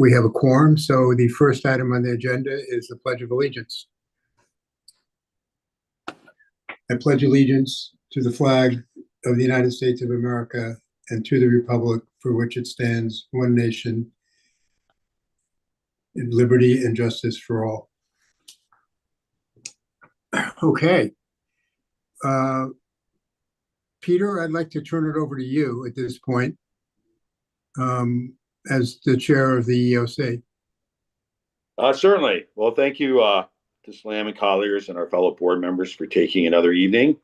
We have a quorum, so the first item on the agenda is the Pledge of Allegiance. I pledge allegiance to the flag of the United States of America and to the republic for which it stands, one nation, in liberty and justice for all. Okay. Peter, I'd like to turn it over to you at this point as the chair of the EOC. Certainly. Well, thank you to SLAM and Colliers and our fellow board members for taking another evening.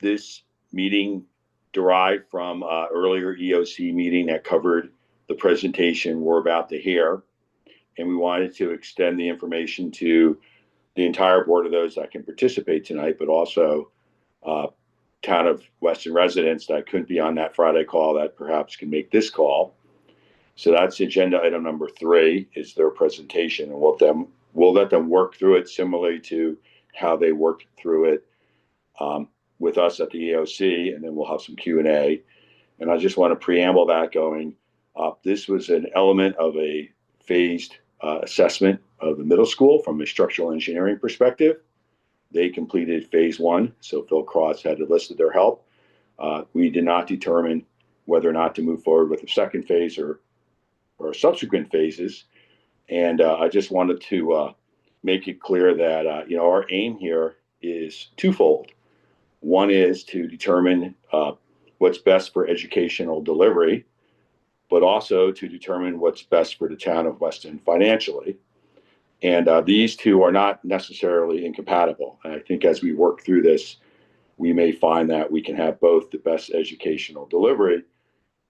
This meeting derived from earlier EOC meeting that covered the presentation we're about to hear. And we wanted to extend the information to the entire board of those that can participate tonight, but also town of Weston residents that couldn't be on that Friday call that perhaps can make this call. So that's agenda item number 3 is their presentation, and we'll let them work through it similarly to how they worked through it with us at the EOC, and then we'll have some Q&A. And I just want to preamble that going, this was an element of a phased assessment of the middle school from a structural engineering perspective. They completed phase 1, so Phil Cross had enlisted their help. We did not determine whether or not to move forward with the second phase or subsequent phases. And I just wanted to make it clear that our aim here is twofold. One is to determine what's best for educational delivery, but also to determine what's best for the town of Weston financially. And these two are not necessarily incompatible. And I think as we work through this, we may find that we can have both the best educational delivery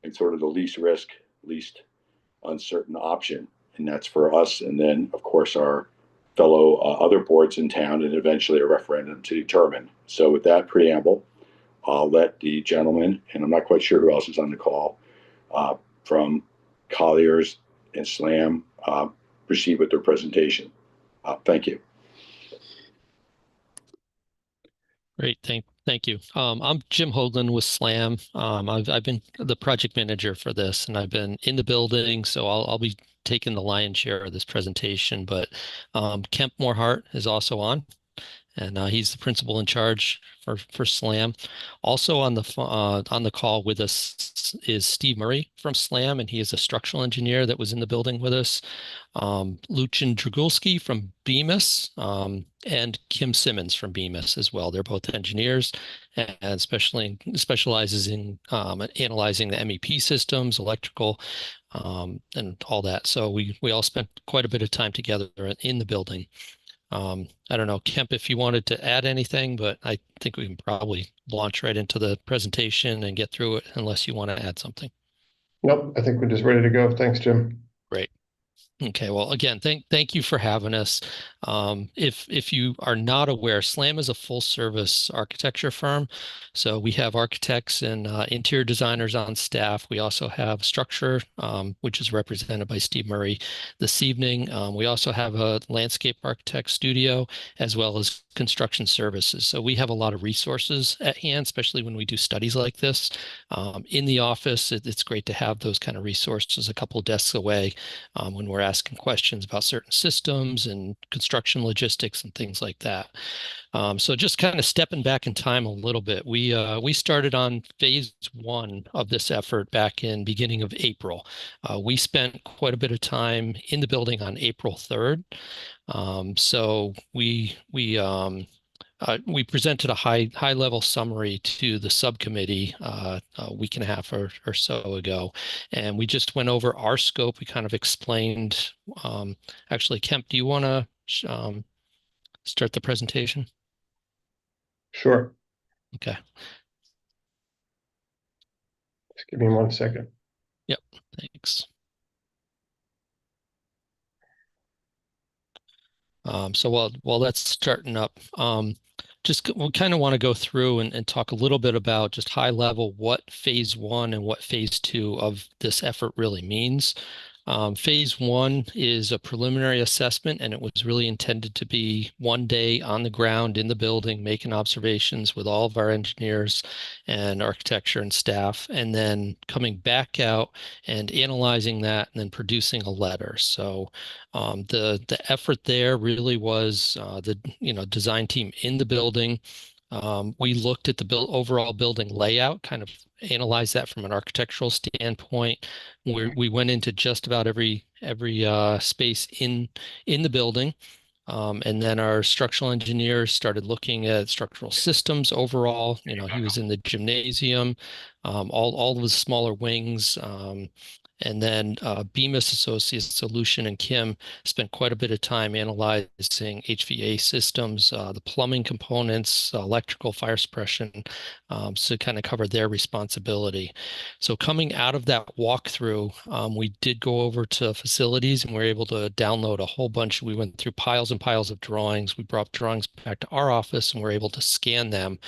and sort of the least risk, least uncertain option. And that's for us. And then, of course, our fellow other boards in town and eventually a referendum to determine. So with that preamble, I'll let the gentleman, and I'm not quite sure who else is on the call, from Colliers and SLAM, proceed with their presentation. Thank you. Great, thank you. I'm Jim Hoagland with SLAM. I've been the project manager for this, and I've been in the building, so I'll be taking the lion's share of this presentation. But Kemp Morehart is also on, and he's the principal in charge for SLAM. Also on the call with us is Steve Murray from SLAM, and he is a structural engineer that was in the building with us. Lucien Dragulski from Bemis, and Kim Simmons from Bemis as well. They're both engineers and specializes in analyzing the MEP systems, electrical, and all that. So we all spent quite a bit of time together in the building. I don't know, Kemp, if you wanted to add anything, but I think we can probably launch right into the presentation and get through it unless you want to add something. Nope, I think we're just ready to go. Thanks, Jim. Great. Okay, well, again, thank you for having us. If you are not aware, SLAM is a full service architecture firm. So we have architects and interior designers on staff. We also have structure, which is represented by Steve Murray this evening. We also have a landscape architect studio as well as construction services. So we have a lot of resources at hand, especially when we do studies like this. In the office, it's great to have those kind of resources a couple of desks away when we're asking questions about certain systems and construction logistics and things like that. So just kind of stepping back in time a little bit, we started on phase 1 of this effort back in beginning of April. We spent quite a bit of time in the building on April 3rd. So we presented a high level summary to the subcommittee a week and a half or so ago, and we just went over our scope. We kind of explained. Actually, Kemp, do you want to start the presentation? Sure. Okay. Just give me 1 second. Yep. Thanks. So while that's starting up, we kind of want to go through and talk a little bit about just high level what phase 1 and what phase 2 of this effort really means. Phase one is a preliminary assessment, and it was really intended to be 1 day on the ground in the building, making observations with all of our engineers and architecture and staff, and then coming back out and analyzing that and then producing a letter. So the effort there really was the design team in the building. We looked at the overall building layout, kind of analyzed that from an architectural standpoint. We went into just about every space in the building. And then our structural engineers started looking at structural systems overall. He was in the gymnasium, all of the smaller wings. And then Bemis Associates, so Lucian and Kim, spent quite a bit of time analyzing HVA systems, the plumbing components, electrical, fire suppression, so kind of cover their responsibility. So coming out of that walkthrough, we did go over to facilities and we were able to download a whole bunch. We went through piles and piles of drawings. We brought drawings back to our office and we were able to scan them.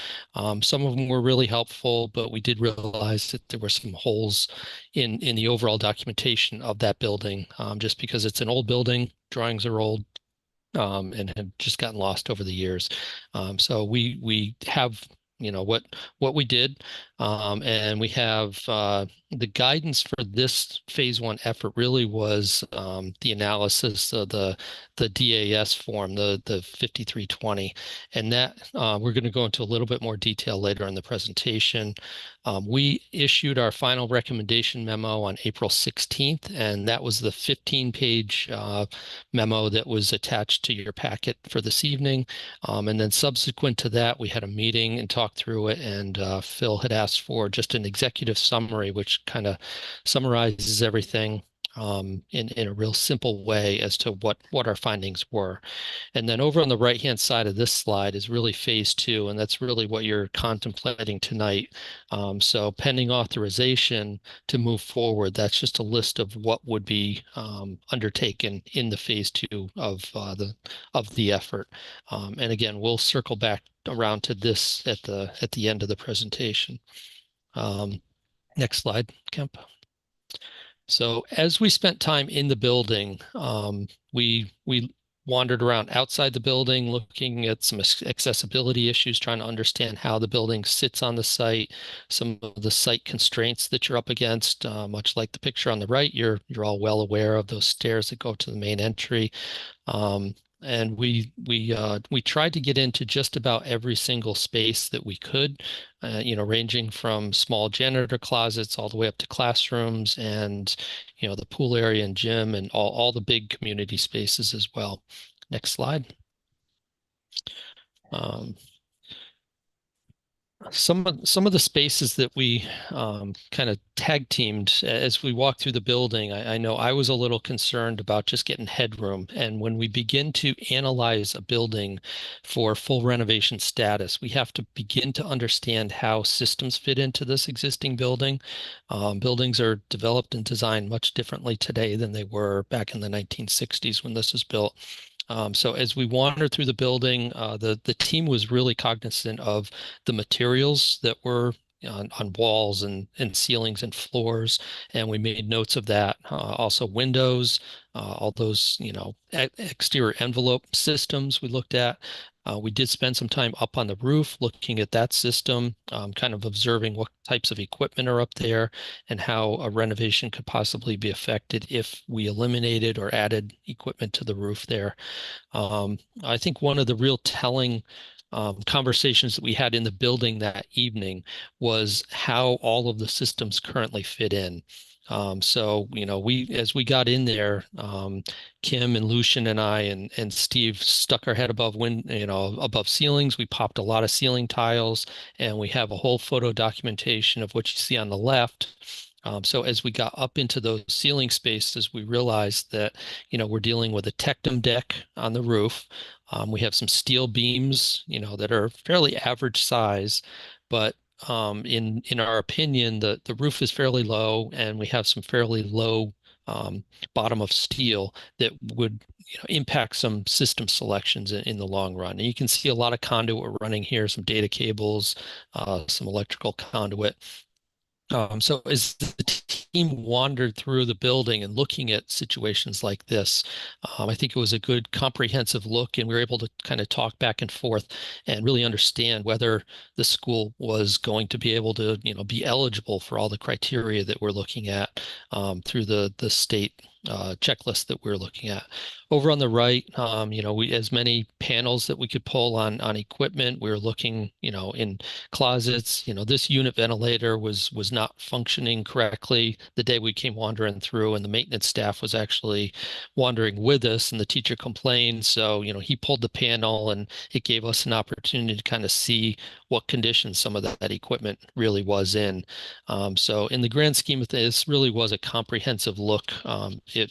Some of them were really helpful, but we did realize that there were some holes in the overall documentation of that building, just because it's an old building, drawings are old, and have just gotten lost over the years. So we have what we did, and we have the guidance for this phase one effort really was the analysis of the DAS form, the 5320, and that we're going to go into a little bit more detail later in the presentation. We issued our final recommendation memo on April 16th, and that was the 15-page memo that was attached to your packet for this evening. And then subsequent to that, we had a meeting and talked through it, and Phil had asked for just an executive summary, which kind of summarizes everything in a real simple way as to what our findings were. And then over on the right-hand side of this slide is really phase two, and that's really what you're contemplating tonight. So pending authorization to move forward, that's just a list of what would be undertaken in the phase two of the effort. And again, we'll circle back around to this at the end of the presentation. Next slide, Kemp. So as we spent time in the building, we wandered around outside the building, looking at some accessibility issues, trying to understand how the building sits on the site, some of the site constraints that you're up against, much like the picture on the right. You're all well aware of those stairs that go to the main entry. And we tried to get into just about every single space that we could, ranging from small janitor closets all the way up to classrooms and, the pool area and gym and all the big community spaces as well. Next slide. Some of the spaces that we kind of tag teamed as we walked through the building, I know I was a little concerned about just getting headroom. And when we begin to analyze a building for full renovation status, we have to begin to understand how systems fit into this existing building. Buildings are developed and designed much differently today than they were back in the 1960s when this was built. So as we wandered through the building, the team was really cognizant of the materials that were on walls and ceilings and floors, and we made notes of that. Also windows, all those exterior envelope systems we looked at. We did spend some time up on the roof looking at that system, kind of observing what types of equipment are up there and how a renovation could possibly be affected if we eliminated or added equipment to the roof there. I think one of the real telling conversations that we had in the building that evening was how all of the systems currently fit in. So, as we got in there, Kim and Lucian and I and Steve stuck our head above ceilings. We popped a lot of ceiling tiles, and we have a whole photo documentation of what you see on the left. So as we got up into those ceiling spaces, we realized that, we're dealing with a tectum deck on the roof. We have some steel beams, that are fairly average size, but in our opinion, the roof is fairly low, and we have some fairly low bottom of steel that would impact some system selections in the long run. And you can see a lot of conduit running here, some data cables, some electrical conduit. So as the team wandered through the building and looking at situations like this, I think it was a good comprehensive look, and we were able to kind of talk back and forth and really understand whether the school was going to be able to, be eligible for all the criteria that we're looking at through the state checklist that we're looking at. Over on the right, we as many panels that we could pull on equipment. We were looking, in closets. This unit ventilator was not functioning correctly the day we came wandering through, and the maintenance staff was actually wandering with us, and the teacher complained. So, he pulled the panel, and it gave us an opportunity to kind of see what condition some of that equipment really was in. So in the grand scheme of this, really was a comprehensive look,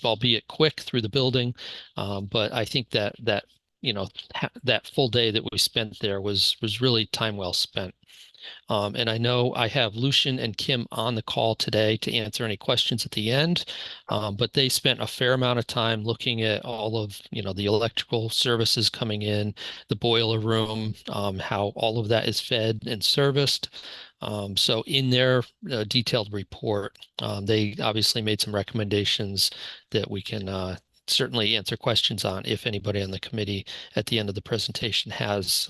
albeit quick through the building. But I think that that full day that we spent there was really time well spent. And I know I have Lucian and Kim on the call today to answer any questions at the end, but they spent a fair amount of time looking at all of, the electrical services coming in, the boiler room, how all of that is fed and serviced. So in their detailed report, they obviously made some recommendations that we can certainly answer questions on if anybody on the committee at the end of the presentation has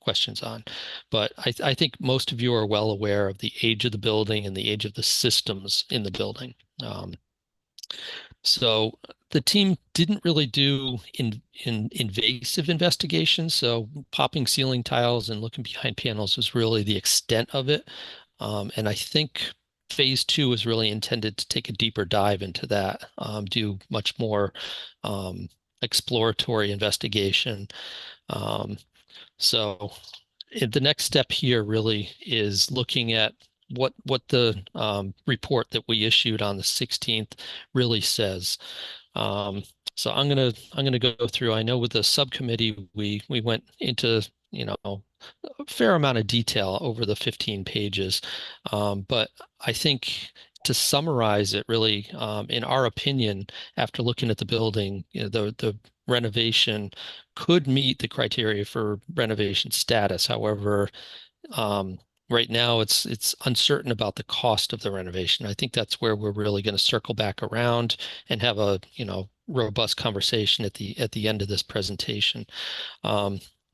questions on. But I think most of you are well aware of the age of the building and the age of the systems in the building. So the team didn't really do invasive investigations. So popping ceiling tiles and looking behind panels was really the extent of it. And I think phase two is really intended to take a deeper dive into that, do much more exploratory investigation. So the next step here really is looking at what the report that we issued on the 16th really says. So I'm gonna go through. I know with the subcommittee we went into a fair amount of detail over the 15 pages, but I think to summarize it really, in our opinion, after looking at the building, the renovation could meet the criteria for renovation status. However, right now it's uncertain about the cost of the renovation. I think that's where we're really going to circle back around and have a robust conversation at the end of this presentation.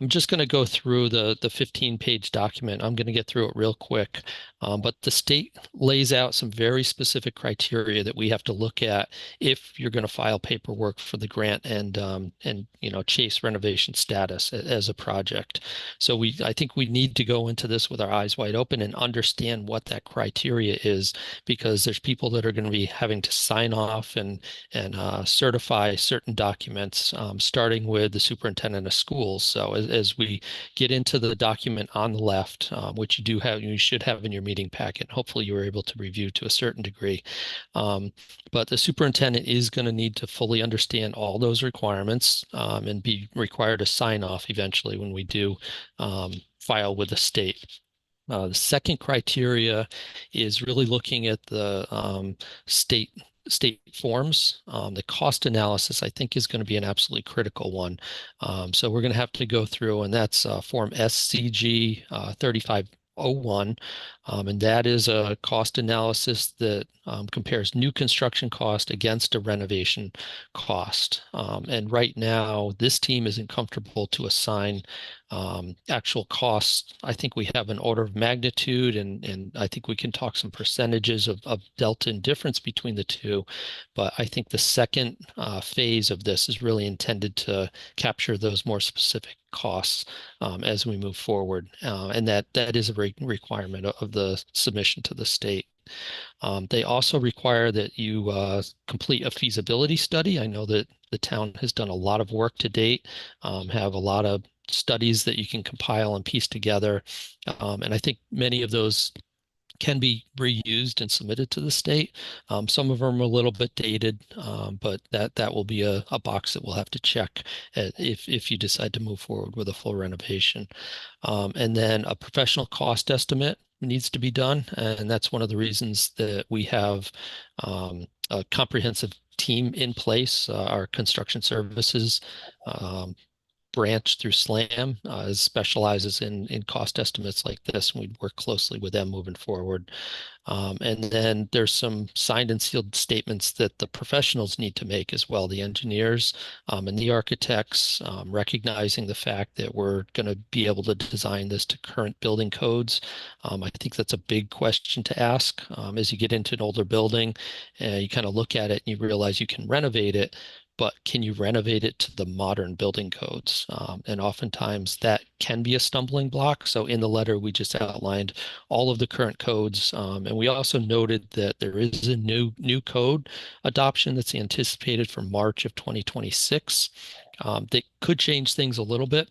I'm just going to go through the 15-page document. I'm going to get through it real quick. But the state lays out some very specific criteria that we have to look at if you're going to file paperwork for the grant and chase renovation status as a project. So I think we need to go into this with our eyes wide open and understand what that criteria is, because there's people that are going to be having to sign off and certify certain documents, starting with the superintendent of schools. So as we get into the document on the left, which you should have in your meeting packet, hopefully you were able to review to a certain degree. But the superintendent is going to need to fully understand all those requirements and be required to sign off eventually when we do file with the state. The second criteria is really looking at the state forms. The cost analysis, I think, is going to be an absolutely critical one. So we're going to have to go through, and that's form SCG 3501. And that is a cost analysis that compares new construction cost against a renovation cost. And right now, this team isn't comfortable to assign actual costs. I think we have an order of magnitude, and I think we can talk some percentages of delta and difference between the two. But I think the second phase of this is really intended to capture those more specific costs as we move forward. And that is a requirement of the submission to the state. They also require that you complete a feasibility study. I know that the town has done a lot of work to date, have a lot of studies that you can compile and piece together. And I think many of those can be reused and submitted to the state. Some of them are a little bit dated, but that will be a box that we'll have to check if you decide to move forward with a full renovation. And then a professional cost estimate needs to be done, and that's one of the reasons that we have a comprehensive team in place, our construction services branch through SLAM, specializes in cost estimates like this, and we'd work closely with them moving forward. And then there's some signed and sealed statements that the professionals need to make as well, the engineers and the architects, recognizing the fact that we're going to be able to design this to current building codes. I think that's a big question to ask. As you get into an older building, you kind of look at it and you realize you can renovate it, but can you renovate it to the modern building codes? And oftentimes that can be a stumbling block. So in the letter, we just outlined all of the current codes. And we also noted that there is a new code adoption that's anticipated for March of 2026. That could change things a little bit.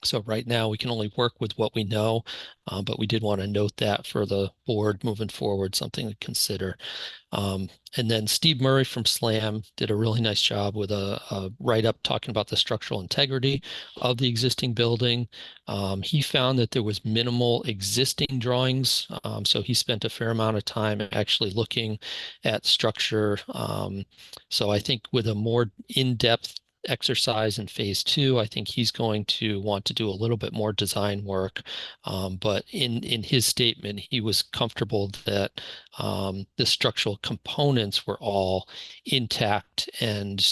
So right now we can only work with what we know, but we did want to note that for the board moving forward, something to consider. And then Steve Murray from SLAM did a really nice job with a write-up talking about the structural integrity of the existing building. He found that there was minimal existing drawings, so he spent a fair amount of time actually looking at structure. So I think with a more in-depth exercise in phase 2, I think he's going to want to do a little bit more design work. But in his statement, he was comfortable that the structural components were all intact and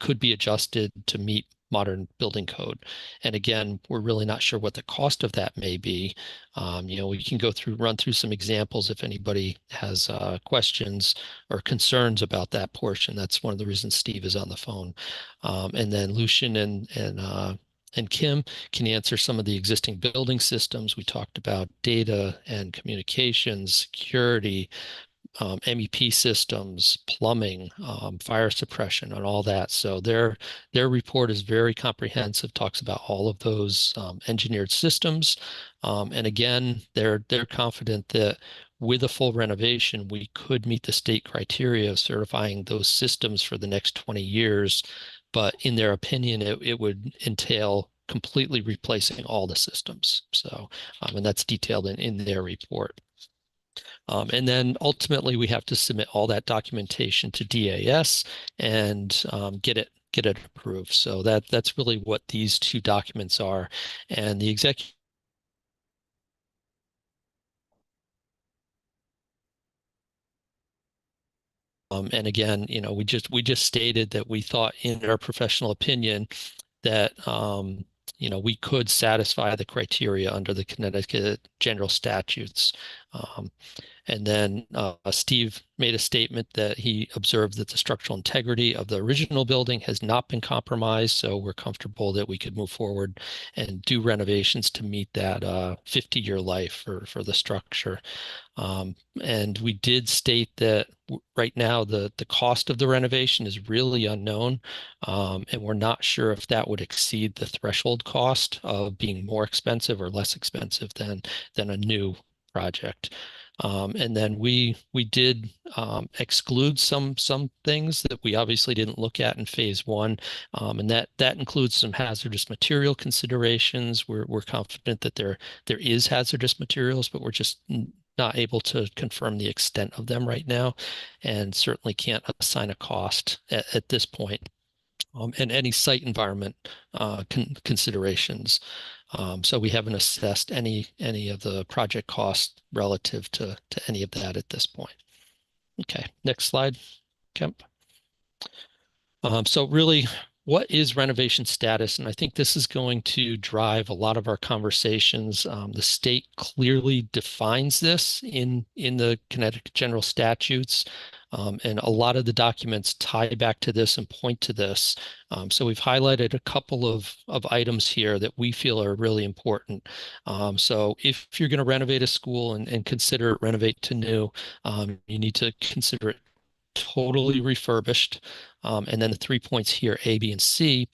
could be adjusted to meet modern building code. And again, we're really not sure what the cost of that may be. We can run through some examples if anybody has questions or concerns about that portion. That's one of the reasons Steve is on the phone. And then Lucian and Kim can answer some of the existing building systems. We talked about data and communications, security, MEP systems, plumbing, fire suppression, and all that. So their report is very comprehensive, talks about all of those engineered systems. And again, they're confident that with a full renovation, we could meet the state criteria of certifying those systems for the next 20 years. But in their opinion, it would entail completely replacing all the systems. So, and that's detailed in their report. And then ultimately we have to submit all that documentation to DAS and get it approved. So that's really what these two documents are. And the executive and again, we just stated that we thought in our professional opinion that we could satisfy the criteria under the Connecticut general statutes. And then Steve made a statement that he observed that the structural integrity of the original building has not been compromised. So we're comfortable that we could move forward and do renovations to meet that 50-year life for the structure. And we did state that right now the cost of the renovation is really unknown. And we're not sure if that would exceed the threshold cost of being more expensive or less expensive than a new project. And then we did exclude some things that we obviously didn't look at in phase 1, and that includes some hazardous material considerations. We're confident that there is hazardous materials, but we're just not able to confirm the extent of them right now, and certainly can't assign a cost at this point. And any site environment considerations. So we haven't assessed any of the project costs relative to any of that at this point. Okay, next slide, Kemp. So really, what is renovation status? And I think this is going to drive a lot of our conversations. The state clearly defines this in the Connecticut general statutes. And a lot of the documents tie back to this and point to this. So we've highlighted a couple of items here that we feel are really important. So if you're going to renovate a school and consider renovate to new, you need to consider it totally refurbished. And then the 3 points here, A, B, and C,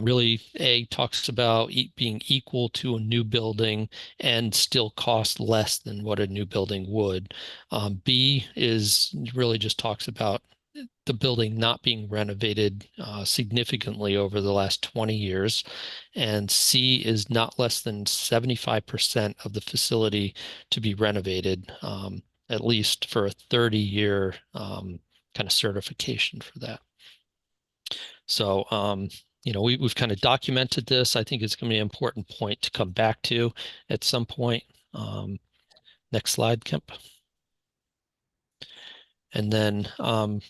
really A talks about being equal to a new building and still cost less than what a new building would. B is really just talks about the building not being renovated significantly over the last 20 years. And C is not less than 75% of the facility to be renovated, at least for a 30-year kind of certification for that. So we've kind of documented this. I think it's going to be an important point to come back to at some point. Next slide, Kemp. And then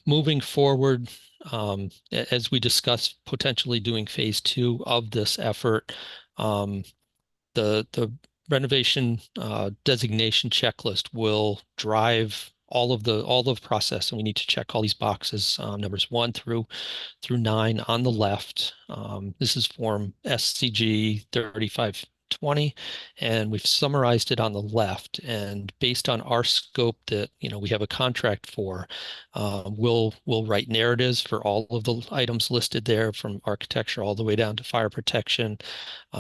moving forward, as we discussed, potentially doing phase 2 of this effort, the renovation designation checklist will drive all of the process, and we need to check all these boxes, numbers 1 through 9 on the left. This is form SCG 3520, and we've summarized it on the left. And based on our scope that we have a contract for, we'll write narratives for all of the items listed there, from architecture all the way down to fire protection.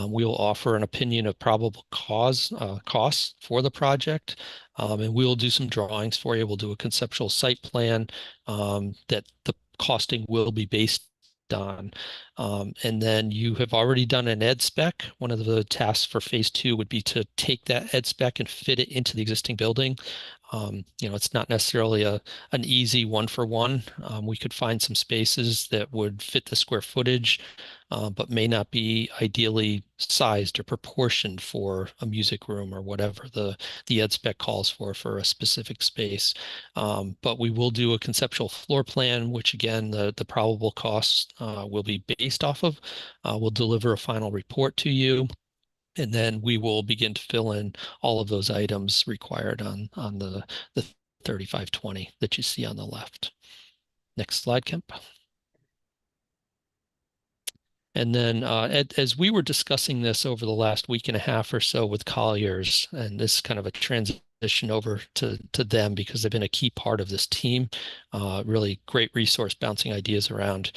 We will offer an opinion of probable costs for the project, and we will do some drawings for you. We'll do a conceptual site plan that the costing will be based on. And then you have already done an ed spec. One of the tasks for phase 2 would be to take that ed spec and fit it into the existing building. It's not necessarily an easy one-for-one. We could find some spaces that would fit the square footage, but may not be ideally sized or proportioned for a music room or whatever the ed spec calls for a specific space. But we will do a conceptual floor plan, which again, the probable costs will be based off of. We'll deliver a final report to you, and then we will begin to fill in all of those items required on the 3520 that you see on the left. Next slide, Kemp. And then as we were discussing this over the last week and a half or so with Colliers, and this is kind of a transition over to them because they've been a key part of this team, really great resource bouncing ideas around.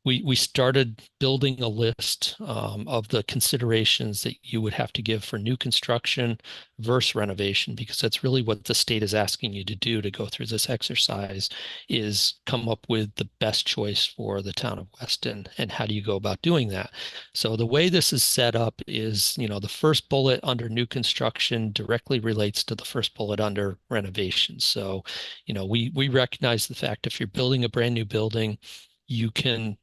We started building a list of the considerations that you would have to give for new construction versus renovation, because that's really what the state is asking you to do to go through this exercise, is come up with the best choice for the town of Weston. And how do you go about doing that? So the way this is set up is, the first bullet under new construction directly relates to the first bullet under renovation. So, we recognize the fact if you're building a brand new building, you can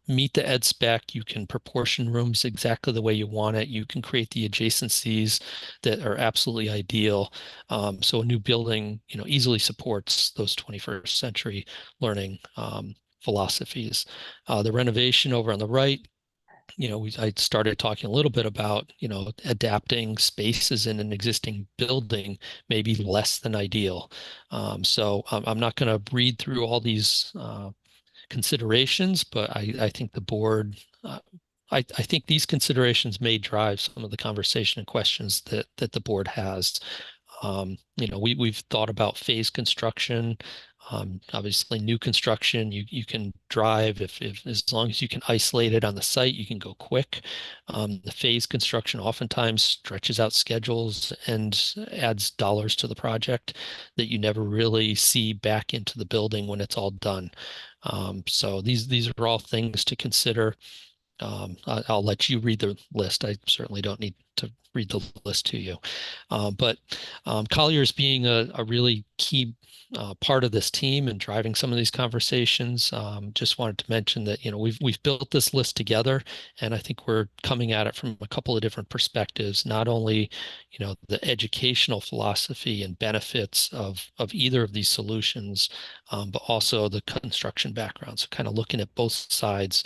meet the ed spec, you can proportion rooms exactly the way you want it. You can create the adjacencies that are absolutely ideal. So a new building, easily supports those 21st century learning philosophies. The renovation over on the right, I started talking a little bit about, adapting spaces in an existing building may be less than ideal. So I'm not going to read through all these considerations, but I think the board, I think these considerations may drive some of the conversation and questions that the board has. We've thought about phase construction. Obviously, new construction, you can drive if as long as you can isolate it on the site, you can go quick. The phase construction oftentimes stretches out schedules and adds dollars to the project that you never really see back into the building when it's all done. So these are all things to consider. I'll let you read the list. I certainly don't need to read the list to you. But Colliers being a really key part of this team and driving some of these conversations, just wanted to mention that we've built this list together, and I think we're coming at it from a couple of different perspectives. Not only the educational philosophy and benefits of either of these solutions, but also the construction background. So kind of looking at both sides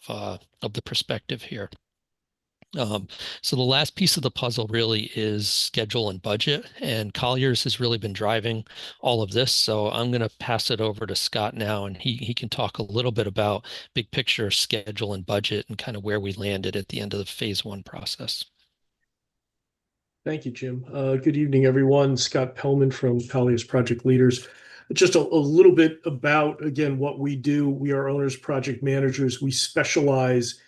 of the perspective here. So the last piece of the puzzle really is schedule and budget, and Colliers has really been driving all of this. So I'm going to pass it over to Scott now, and he can talk a little bit about big picture schedule and budget and kind of where we landed at the end of the phase 1 process. Thank you, Jim. Good evening, everyone. Scott Pellman from Colliers Project Leaders. Just a little bit about, again, what we do. We are owners, project managers. We specialize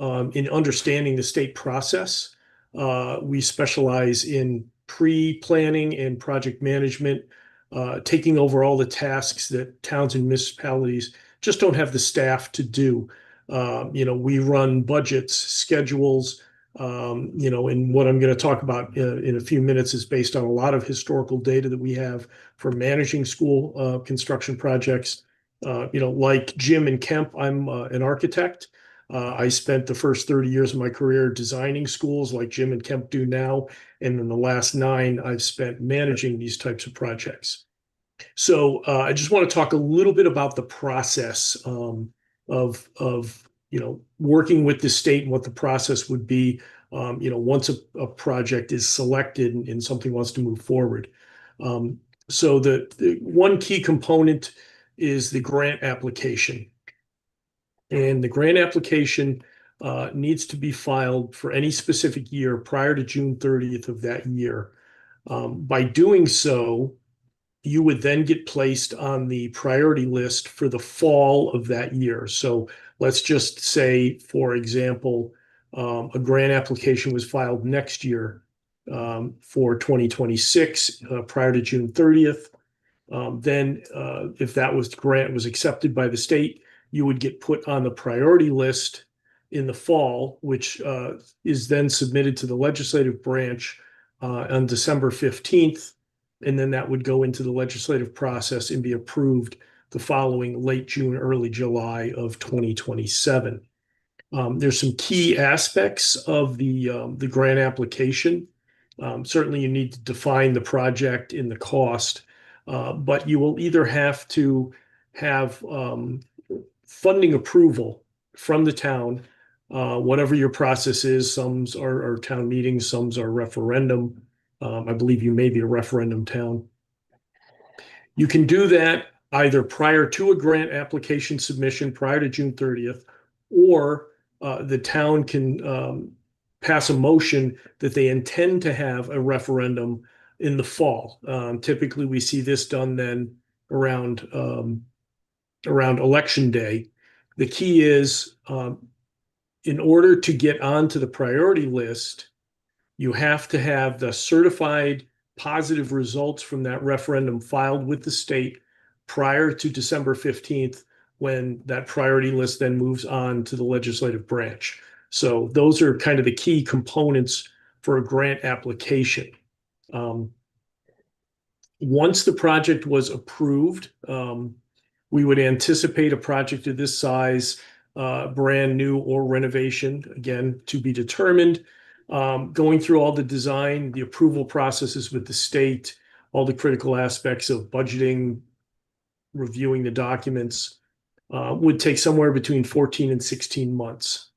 in understanding the state process. We specialize in pre-planning and project management, taking over all the tasks that towns and municipalities just don't have the staff to do. We run budgets, schedules, and what I'm going to talk about in a few minutes is based on a lot of historical data that we have for managing school construction projects Like Jim and Kemp, I'm an architect. I spent the first 30 years of my career designing schools like Jim and Kemp do now. And in the last 9, I've spent managing these types of projects. So I just want to talk a little bit about the process of working with the state and what the process would be once a project is selected and something wants to move forward. So the one key component is the grant application. And the grant application needs to be filed for any specific year prior to June 30th of that year. By doing so, you would then get placed on the priority list for the fall of that year. So let's just say, for example, a grant application was filed next year for 2026 prior to June 30th. Then if that grant was accepted by the state, you would get put on the priority list in the fall, which is then submitted to the legislative branch on December 15th. And then that would go into the legislative process and be approved the following late June, early July of 2027. There's some key aspects of the grant application. Certainly, you need to define the project and the cost, but you will either have to have funding approval from the town, whatever your process is. Some are town meetings, some are referendum. I believe you may be a referendum town. You can do that either prior to a grant application submission prior to June 30th, or the town can pass a motion that they intend to have a referendum in the fall. Typically, we see this done then around election day. The key is in order to get onto the priority list, you have to have the certified positive results from that referendum filed with the state prior to December 15th, when that priority list then moves on to the legislative branch. So those are kind of the key components for a grant application. Once the project was approved, we would anticipate a project of this size, brand new or renovation, again, to be determined. Going through all the design, the approval processes with the state, all the critical aspects of budgeting, reviewing the documents, would take somewhere between 14 and 16 months.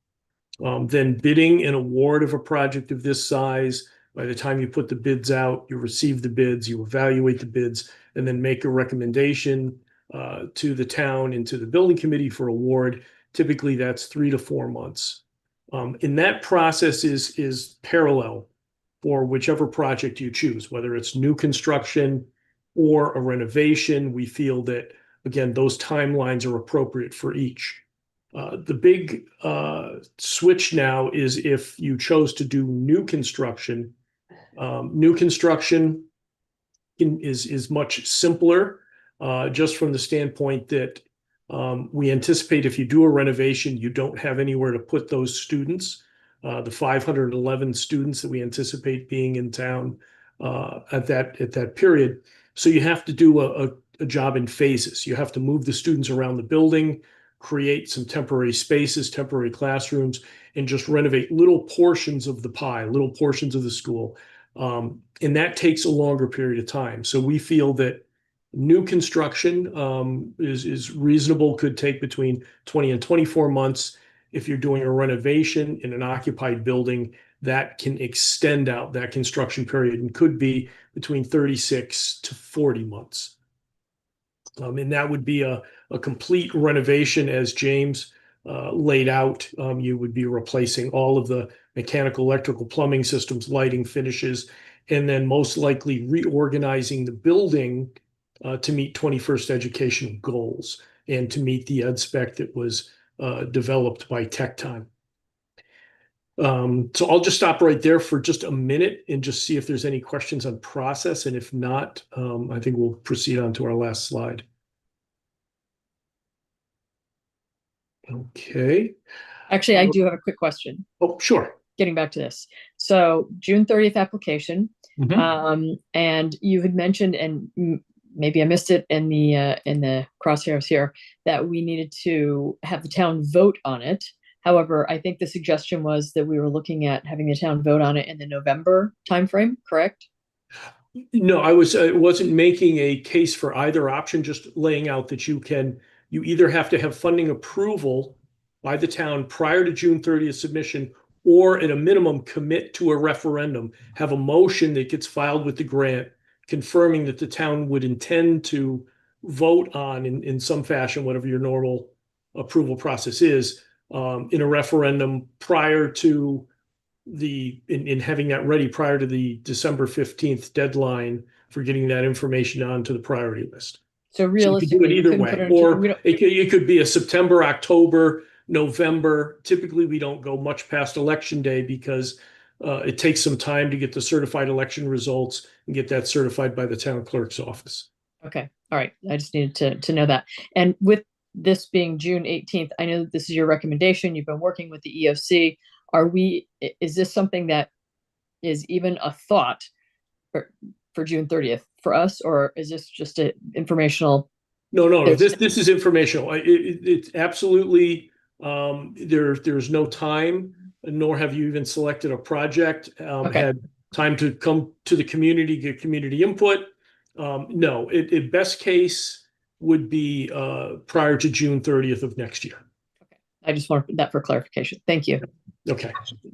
Then bidding and award of a project of this size, by the time you put the bids out, you receive the bids, you evaluate the bids, and then make a recommendation to the town and to the building committee for award. Typically, that's 3 to 4 months. And that process is parallel for whichever project you choose, whether it's new construction or a renovation. We feel that, again, those timelines are appropriate for each. The big switch now is if you chose to do new construction. New construction is much simpler, just from the standpoint that we anticipate if you do a renovation, you don't have anywhere to put those students, the 511 students that we anticipate being in town at that period. So you have to do a job in phases. You have to move the students around the building, create some temporary spaces, temporary classrooms, and just renovate little portions of the pie, little portions of the school. And that takes a longer period of time. So we feel that new construction is reasonable, could take between 20 and 24 months. If you're doing a renovation in an occupied building, that can extend out that construction period and could be between 36 to 40 months. And that would be a complete renovation, as James laid out. You would be replacing all of the mechanical, electrical, plumbing systems, lighting, finishes, and then most likely reorganizing the building to meet 21st education goals and to meet the ed spec that was developed by Tech Time. So I'll just stop right there for just a minute and just see if there's any questions on process. And if not, I think we'll proceed on to our last slide. Okay. Actually, I do have a quick question. Oh, sure. Getting back to this. So June 30th application. Mhm. And you had mentioned, and maybe I missed it in the crosshairs here, that we needed to have the town vote on it. However, I think the suggestion was that we were looking at having the town vote on it in the November timeframe, correct? No, I wasn't making a case for either option, just laying out that you either have to have funding approval by the town prior to June 30th submission, or at a minimum commit to a referendum, have a motion that gets filed with the grant confirming that the town would intend to vote on in some fashion, whatever your normal approval process is, in a referendum prior to in having that ready prior to the December 15th deadline for getting that information onto the priority list. So So you could do realistically, it we either couldn't put way, it or into, it could be a September, October, November. Typically, we don't go much past election day because it takes some time to get the certified election results and get that certified by the town clerk's office. okay, all right. I just needed to know that. And with this being June 18th, I know that this is your recommendation. You've been working with the EOC. Is this something that is even a thought for June 30th for us, or is this just an informational? No. This is informational. It's absolutely, there's no time, nor have you even selected a project, had time to come to the community, get community input. No, best case would be prior to June 30th of next year. Okay, I just wanted that for clarification. Thank you. Okay,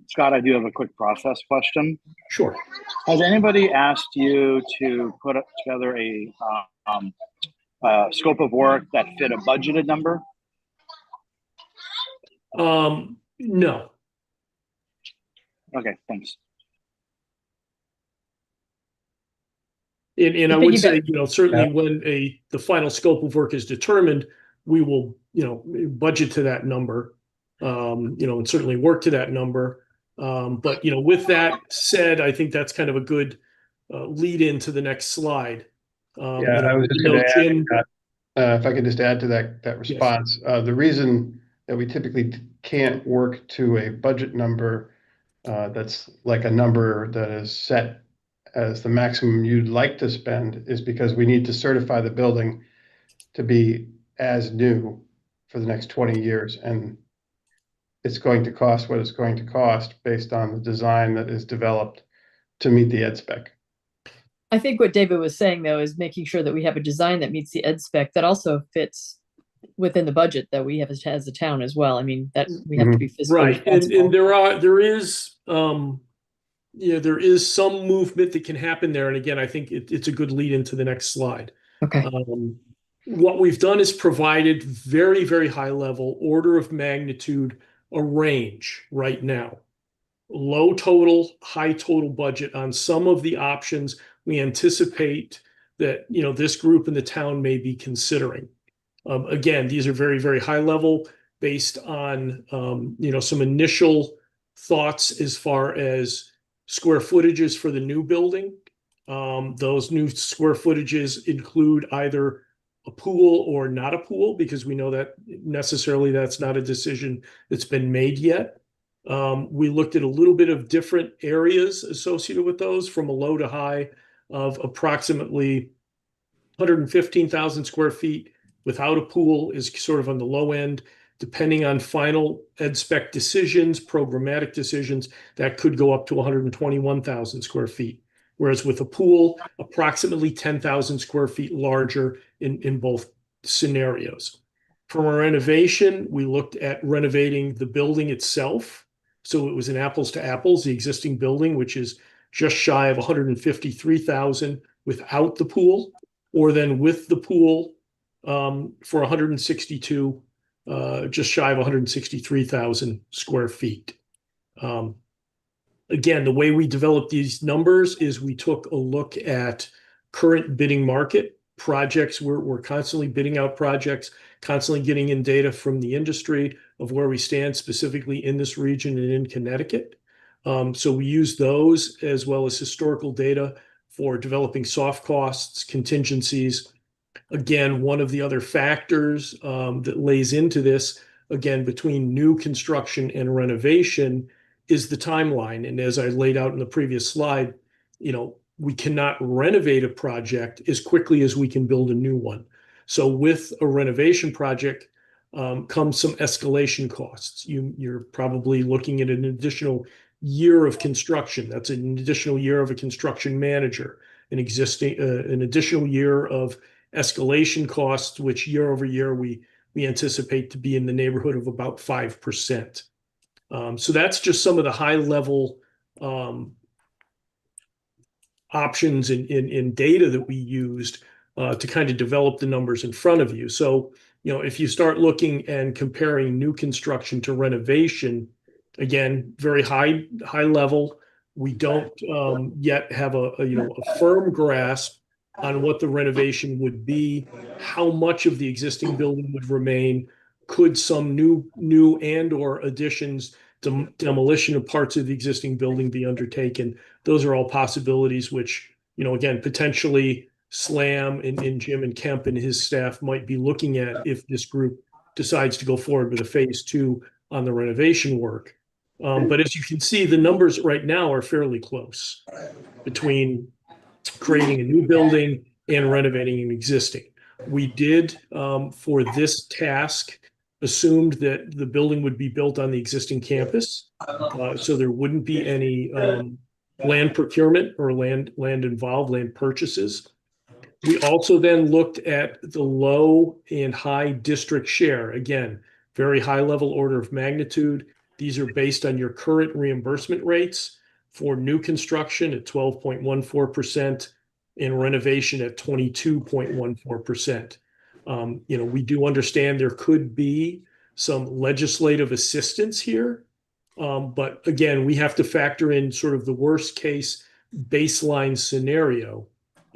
Scott, I do have a quick process question. sure. Has anybody asked you to put together a scope of work that fit a budgeted number? No. Okay, thanks. And I I think would you say, bet. certainly when the final scope of work is determined, we will, budget to that number, and certainly work to that number. But, with that said, I think that's kind of a good lead into the next slide. I was just going to Jim, add, if I could just add to that response, the reason that we typically can't work to a budget number that's like a number that is set as the maximum you'd like to spend is because we need to certify the building to be as new for the next 20 years. And it's going to cost what it's going to cost based on the design that is developed to meet the ed spec. I think what David was saying, though, is making sure that we have a design that meets the ed spec that also fits within the budget that we have as a town as well. I mean, that we have to be fiscally right. responsible. And there is some movement that can happen there. And again, I think it's a good lead into the next slide. Okay. What we've done is provided very, very high level order of magnitude, a range right now. Low total, high total budget on some of the options we anticipate that, this group in the town may be considering. Again, these are very, very high level based on, some initial thoughts as far as square footages for the new building. Those new square footages include either a pool or not a pool, because we know that necessarily that's not a decision that's been made yet. We looked at a little bit of different areas associated with those, from a low to high of approximately 115,000 square feet without a pool is sort of on the low end. Depending on final ed spec decisions, programmatic decisions, that could go up to 121,000 square feet. Whereas with a pool, approximately 10,000 square feet larger in both scenarios. From a renovation, we looked at renovating the building itself. So it was an apples to apples, the existing building, which is just shy of 153,000 without the pool, or then with the pool for 162, just shy of 163,000 square feet. Again, the way we developed these numbers is we took a look at current bidding market projects. We're constantly bidding out projects, constantly getting in data from the industry of where we stand specifically in this region and in Connecticut. So we use those as well as historical data for developing soft costs, contingencies. Again, one of the other factors that lays into this, again, between new construction and renovation is the timeline. And as I laid out in the previous slide, we cannot renovate a project as quickly as we can build a new one. So with a renovation project comes some escalation costs. You're probably looking at an additional year of construction. That's an additional year of a construction manager, an additional year of escalation costs, which year over year we anticipate to be in the neighborhood of about 5%. So that's just some of the high level options in data that we used to kind of develop the numbers in front of you. So, if you start looking and comparing new construction to renovation, again, very high level. We don't yet have a firm grasp on what the renovation would be, how much of the existing building would remain, could some new and or additions, demolition of parts of the existing building be undertaken. Those are all possibilities which, again, potentially Slam and Jim and Kemp and his staff might be looking at if this group decides to go forward with a phase 2 on the renovation work. But as you can see, the numbers right now are fairly close between creating a new building and renovating an existing. We did, for this task, assumed that the building would be built on the existing campus. So there wouldn't be any land procurement or land involved, land purchases. We also then looked at the low and high district share. Again, very high level order of magnitude. These are based on your current reimbursement rates for new construction at 12.14% and renovation at 22.14%. We do understand there could be some legislative assistance here. But again, we have to factor in sort of the worst case baseline scenario.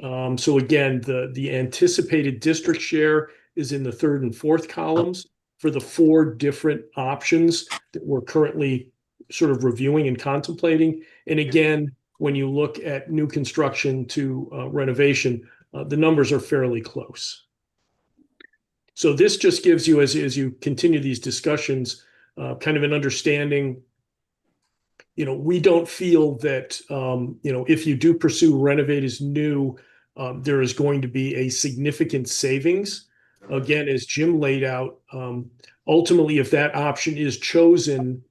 So again, the anticipated district share is in the third and fourth columns for the 4 different options that we're currently sort of reviewing and contemplating. And again, when you look at new construction to renovation, the numbers are fairly close. So this just gives you, as you continue these discussions, kind of an understanding. We don't feel that, if you do pursue renovate as new, there is going to be a significant savings. Again, as Jim laid out, ultimately, if that option is chosen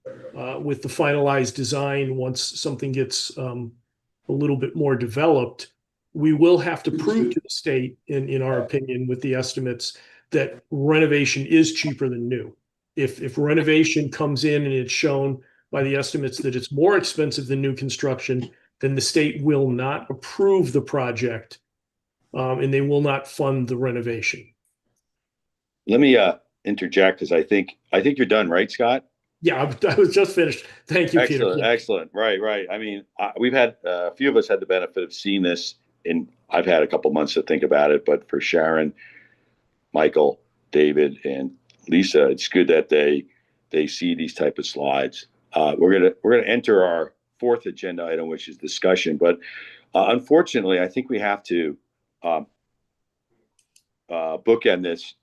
with the finalized design, once something gets a little bit more developed, we will have to prove to the state, in our opinion, with the estimates, that renovation is cheaper than new. If renovation comes in and it's shown by the estimates that it's more expensive than new construction, then the state will not approve the project, and they will not fund the renovation. Let me interject because I think you're done, right, Scott? Yeah, I was just finished. Thank you, Excellent, Peter. excellent. Right. I mean, we've had a few of us had the benefit of seeing this, and I've had a couple months to think about it. But for Sharon, Michael, David, and Lisa, it's good that they see these type of slides. We're gonna enter our 4th agenda item, which is discussion. But unfortunately, I think we have to bookend this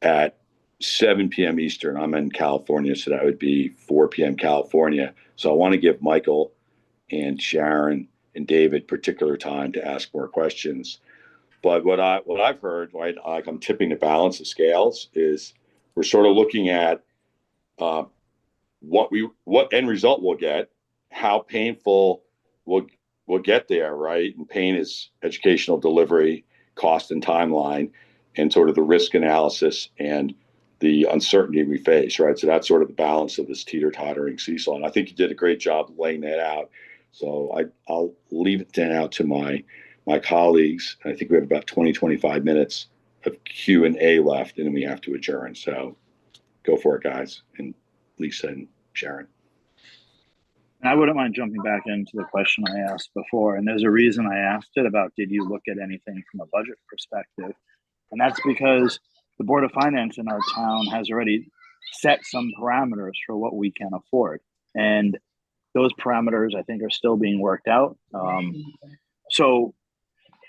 at 7 p.m. Eastern. I'm in California, so that would be 4 p.m. California. So I want to give Michael and Sharon and David particular time to ask more questions. But what I've heard, right, like I'm tipping the balance of scales, is we're sort of looking at what end result we'll get, how painful we'll get there, right? And pain is educational delivery, cost and timeline, and sort of the risk analysis and the uncertainty we face, right? So that's sort of the balance of this teeter-tottering seesaw. And I think you did a great job laying that out. So I'll leave it now to my colleagues. I think we have about 25 minutes of Q&A left, and then we have to adjourn. So go for it, guys, and Lisa and Sharon. I wouldn't mind jumping back into the question I asked before. And there's a reason I asked it about, did you look at anything from a budget perspective? And that's because the Board of Finance in our town has already set some parameters for what we can afford. And those parameters, I think, are still being worked out. So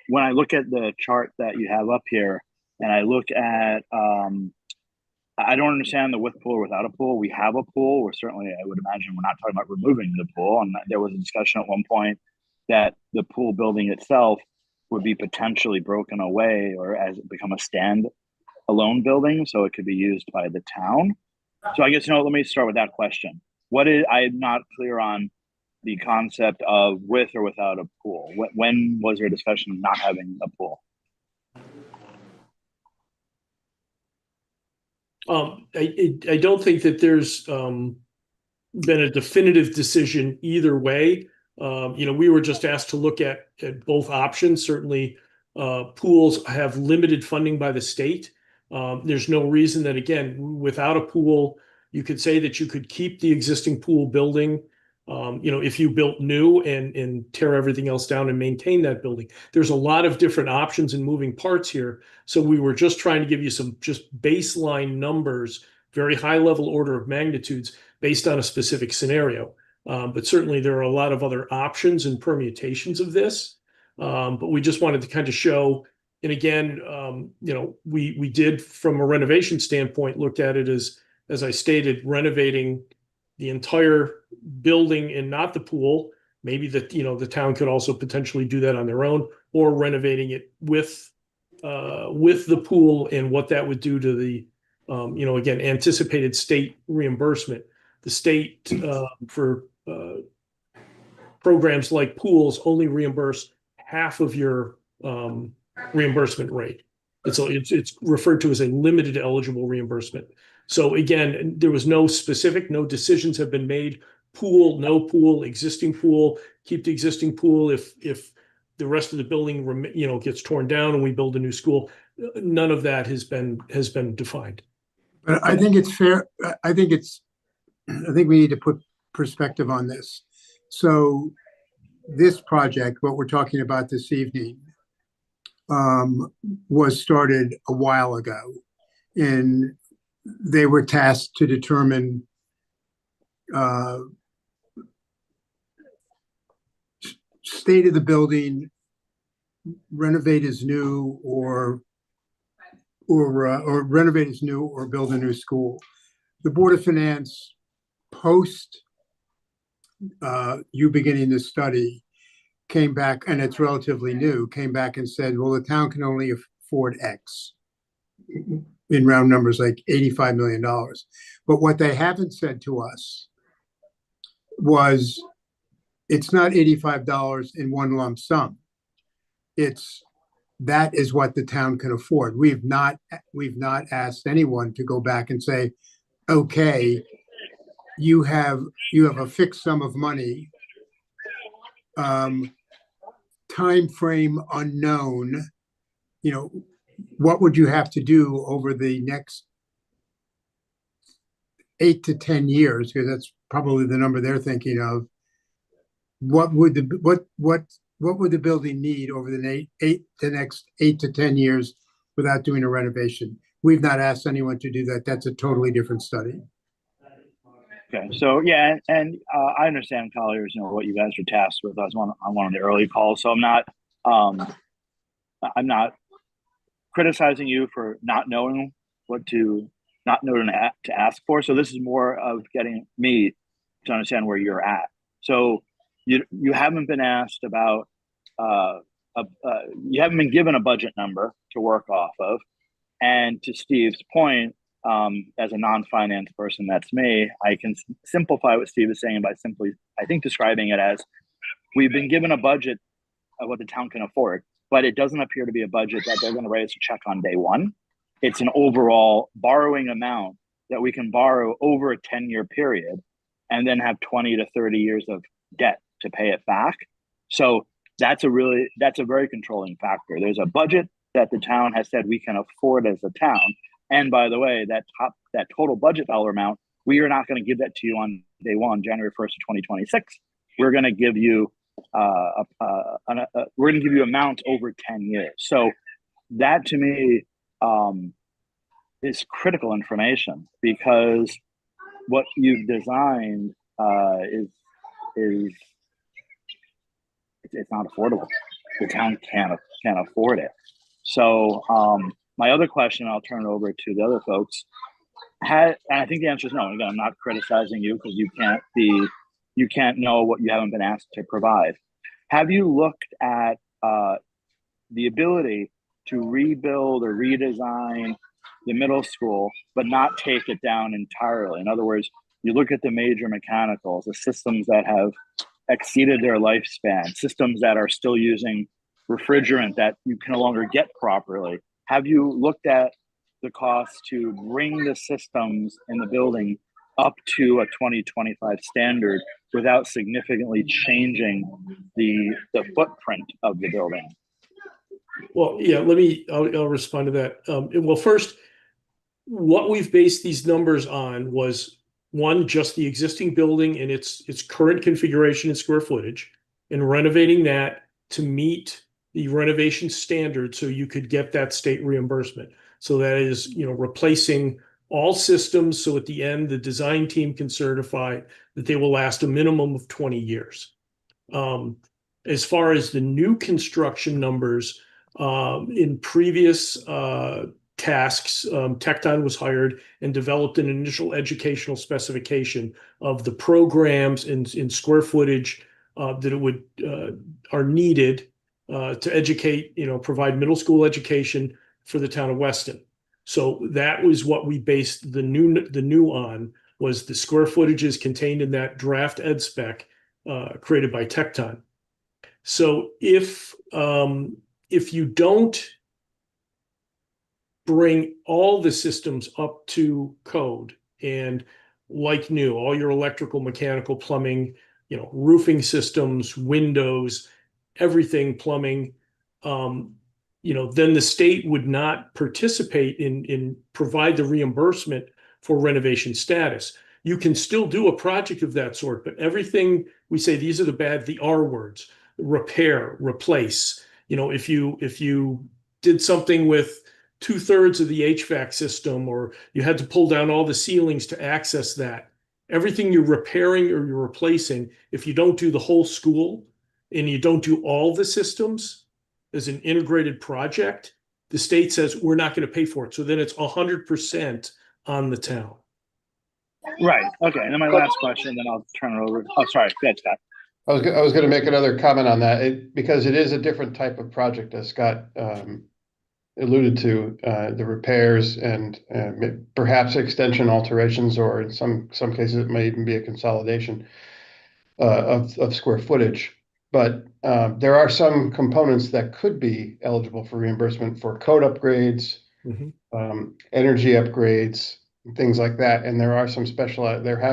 when I look at the chart that you have up here, and I look at, I don't understand the with pool or without a pool. We have a pool. We're certainly, I would imagine, we're not talking about removing the pool. And there was a discussion at one point that the pool building itself would be potentially broken away or as it become a stand-alone building, so it could be used by the town. So I guess, let me start with that question. I'm not clear on the concept of with or without a pool. When was there a discussion of not having a pool? I don't think that there's been a definitive decision either way. We were just asked to look at both options. Certainly, pools have limited funding by the state. There's no reason that, again, without a pool, you could say that you could keep the existing pool building. If you built new and tear everything else down and maintain that building. There's a lot of different options and moving parts here. So we were just trying to give you some just baseline numbers, very high level order of magnitudes based on a specific scenario. But certainly there are a lot of other options and permutations of this. But we just wanted to kind of show, and again, we did from a renovation standpoint, looked at it as I stated, renovating the entire building and not the pool. Maybe the town could also potentially do that on their own, or renovating it with the pool and what that would do to the again, anticipated state reimbursement. The state for programs like pools only reimburse half of your reimbursement rate. It's referred to as a limited eligible reimbursement. So again, there was no decisions have been made. Pool, no pool, existing pool, keep the existing pool if the rest of the building gets torn down and we build a new school. None of that has been defined. But I think it's fair. I think we need to put perspective on this. So this project, what we're talking about this evening, was started a while ago, and they were tasked to determine state of the building, renovate as new, or renovate as new, or build a new school. The Board of Finance, post you beginning this study, came back, and it's relatively new, came back and said, well, the town can only afford X, in round numbers, like $85 million. But what they haven't said to us was, it's not $85 in one lump sum. That is what the town can afford. We've not asked anyone to go back and say, okay, you have a fixed sum of money, time frame unknown, what would you have to do over the next 8 to 10 years? Because that's probably the number they're thinking of. What would the building need over the next 8 to 10 years without doing a renovation? We've not asked anyone to do that. That's a totally different study. Okay, so yeah, and I understand, Colliers, what you guys are tasked with. I was on one of the early calls, so I'm not criticizing you for not knowing to ask for. So this is more of getting me to understand where you're at. So you haven't been asked about you haven't been given a budget number to work off of, and to Steve's point, as a non-finance person, that's me, I can simplify what Steve is saying by simply, I think, describing it as, we've been given a budget of what the town can afford, but it doesn't appear to be a budget that they're going to write us a check on day one. It's an overall borrowing amount that we can borrow over a 10-year period and then have 20 to 30 years of debt to pay it back. So that's a very controlling factor. There's a budget that the town has said we can afford as a town. And by the way, that total budget dollar amount, we are not going to give that to you on day one, January 1st of 2026. We're going to give you amounts over 10 years. So that to me is critical information, because what you've designed is it's not affordable. The town can't afford it. So my other question, I'll turn it over to the other folks. And I think the answer is no. And again, I'm not criticizing you, because you can't know what you haven't been asked to provide. Have you looked at the ability to rebuild or redesign the middle school, but not take it down entirely? In other words, you look at the major mechanicals, the systems that have exceeded their lifespan, systems that are still using refrigerant that you can no longer get properly. Have you looked at the cost to bring the systems in the building up to a 2025 standard without significantly changing the footprint of the building? Well, yeah, I'll respond to that. Well, first, what we've based these numbers on was one, just the existing building and its current configuration and square footage, and renovating that to meet the renovation standard so you could get that state reimbursement. So that is, replacing all systems. So at the end, the design team can certify that they will last a minimum of 20 years. As far as the new construction numbers, in previous tasks, Tecton was hired and developed an initial educational specification of the programs in square footage that it would are needed to educate, provide middle school education for the town of Weston. So that was what we based the new on, was the square footages contained in that draft ed spec created by Tecton. So if you don't bring all the systems up to code and like new, all your electrical, mechanical, plumbing, roofing systems, windows, everything plumbing, then the state would not participate in provide the reimbursement for renovation status. You can still do a project of that sort, but everything we say, these are the R words: repair, replace. If you did something with 2/3 of the HVAC system, or you had to pull down all the ceilings to access that, everything you're repairing or you're replacing, if you don't do the whole school and you don't do all the systems as an integrated project, the state says we're not going to pay for it. So then it's 100% on the town. Right. Okay. And then my last question, then I'll turn it over. Oh, sorry. Go ahead, Scott. I was going to make another comment on that, because it is a different type of project, as Scott alluded to, the repairs and perhaps extension alterations, or in some cases it may even be a consolidation of square footage. But there are some components that could be eligible for reimbursement for code upgrades, energy upgrades, things like that. And there have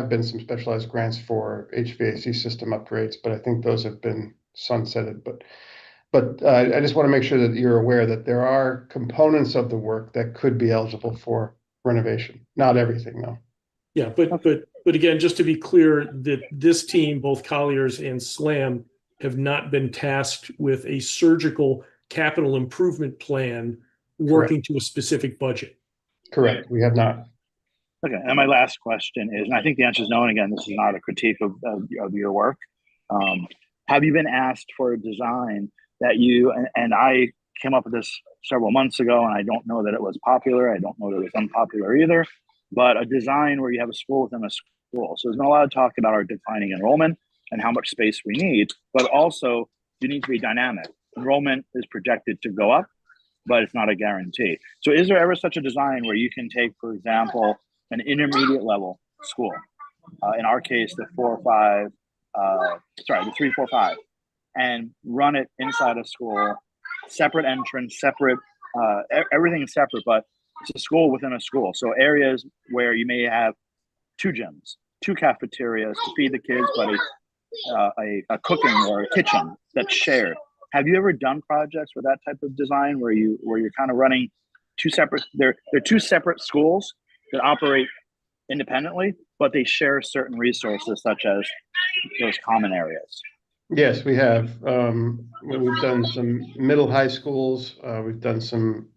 been some specialized grants for HVAC system upgrades, but I think those have been sunsetted. But I just want to make sure that you're aware that there are components of the work that could be eligible for renovation. Not everything, though. Yeah, but again, just to be clear, that this team, both Colliers and SLAM, have not been tasked with a surgical capital improvement plan working to a specific budget. Correct. We have not. Okay. And my last question is, and I think the answer is no, and again, this is not a critique of your work. Have you been asked for a design that and I came up with this several months ago, and I don't know that it was popular. I don't know that it was unpopular either, but a design where you have a school within a school. So there's been a lot of talk about our declining enrollment and how much space we need, but also you need to be dynamic. Enrollment is projected to go up, but it's not a guarantee. So is there ever such a design where you can take, for example, an intermediate level school, in our case, the 3, 4, 5, and run it inside a school, separate entrance, separate, everything is separate, but it's a school within a school. So areas where you may have 2 gyms, 2 cafeterias to feed the kids, but a cooking or a kitchen that's shared. Have you ever done projects with that type of design where you're kind of running 2 separate, they're 2 separate schools that operate independently, but they share certain resources such as those common areas? Yes, we have. We've done some middle high schools. We've done some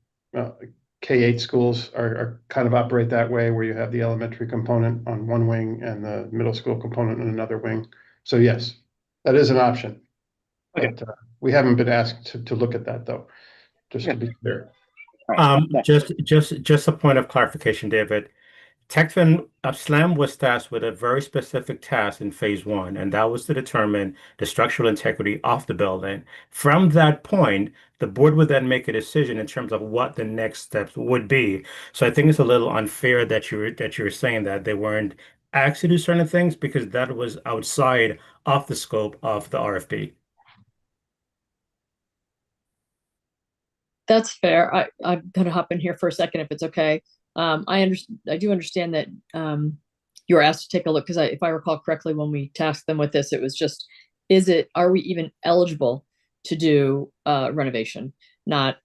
K-8 schools are kind of operate that way, where you have the elementary component on one wing and the middle school component on another wing. So yes, that is an option. Okay. But we haven't been asked to look at that, though, just to be clear. Just a point of clarification, David. SLAM was tasked with a very specific task in phase one, and that was to determine the structural integrity of the building. From that point, the board would then make a decision in terms of what the next steps would be. So I think it's a little unfair that you're saying that they weren't asked to do certain things because that was outside of the scope of the RFP. That's fair. I'm gonna hop in here for a second if it's okay. I do understand that you were asked to take a look because if I recall correctly, when we tasked them with this, it was just, are we even eligible to do renovation? Not,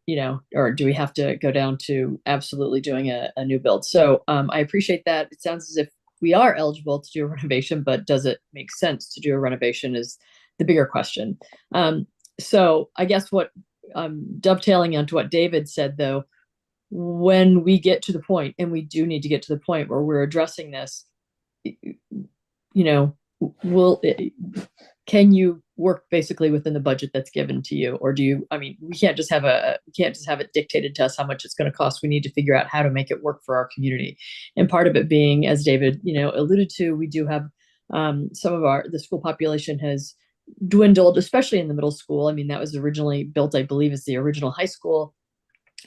or do we have to go down to absolutely doing a new build? So I appreciate that. It sounds as if we are eligible to do a renovation, but does it make sense to do a renovation is the bigger question. So I guess what dovetailing onto what David said, though, when we get to the point, and we do need to get to the point where we're addressing this, can you work basically within the budget that's given to you, or we can't just have it dictated to us how much it's going to cost. We need to figure out how to make it work for our community, and part of it being, as David alluded to, we do have some of the school population has dwindled, especially in the middle school. That was originally built, I believe, as the original high school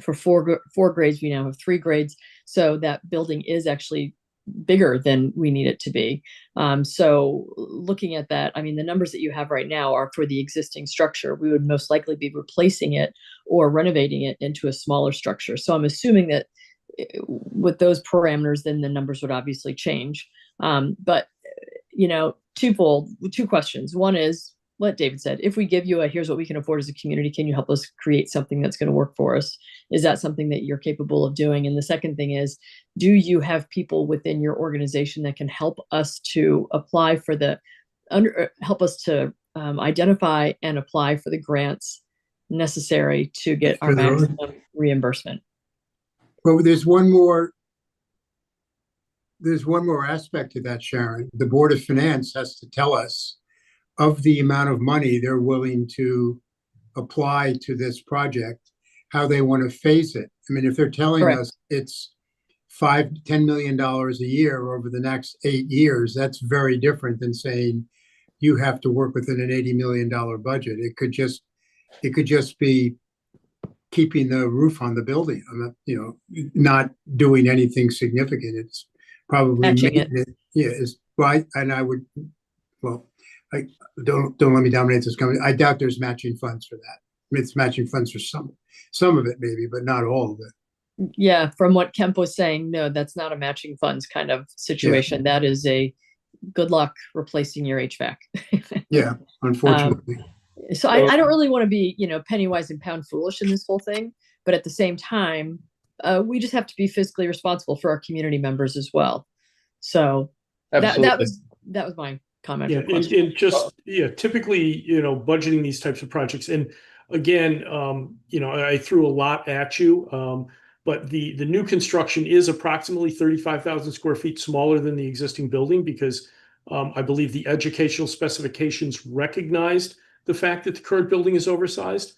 for four grades. We now have 3 grades, so that building is actually bigger than we need it to be. So looking at that, the numbers that you have right now are for the existing structure. We would most likely be replacing it or renovating it into a smaller structure. So I'm assuming that with those parameters, then the numbers would obviously change. But two questions. One is what David said. If we give you here's what we can afford as a community, can you help us create something that's going to work for us? Is that something that you're capable of doing? And the second thing is, do you have people within your organization that can help us to apply for help us to identify and apply for the grants necessary to get our maximum reimbursement? Well, there's one more aspect to that, Sharon. The Board of Finance has to tell us of the amount of money they're willing to apply to this project, how they want to phase it. If they're telling Correct. us it's $5 to $10 million a year over the next 8 years, that's very different than saying you have to work within an $80 million budget. It could just be keeping the roof on the building. Not doing anything significant. It's probably Matching it. Yeah, is right. And I don't let me dominate this company. I doubt there's matching funds for that. It's matching funds for some of it maybe, but not all of it. Yeah, from what Kemp was saying, no, that's not a matching funds kind of situation. Yeah. That is a good luck replacing your HVAC. Yeah, unfortunately. So I don't really want to be, penny wise and pound foolish in this whole thing, but at the same time, we just have to be fiscally responsible for our community members as well. So that was my comment. Yeah, and just typically, budgeting these types of projects, and again, I threw a lot at you, but the new construction is approximately 35,000 square feet smaller than the existing building because I believe the educational specifications recognized the fact that the current building is oversized.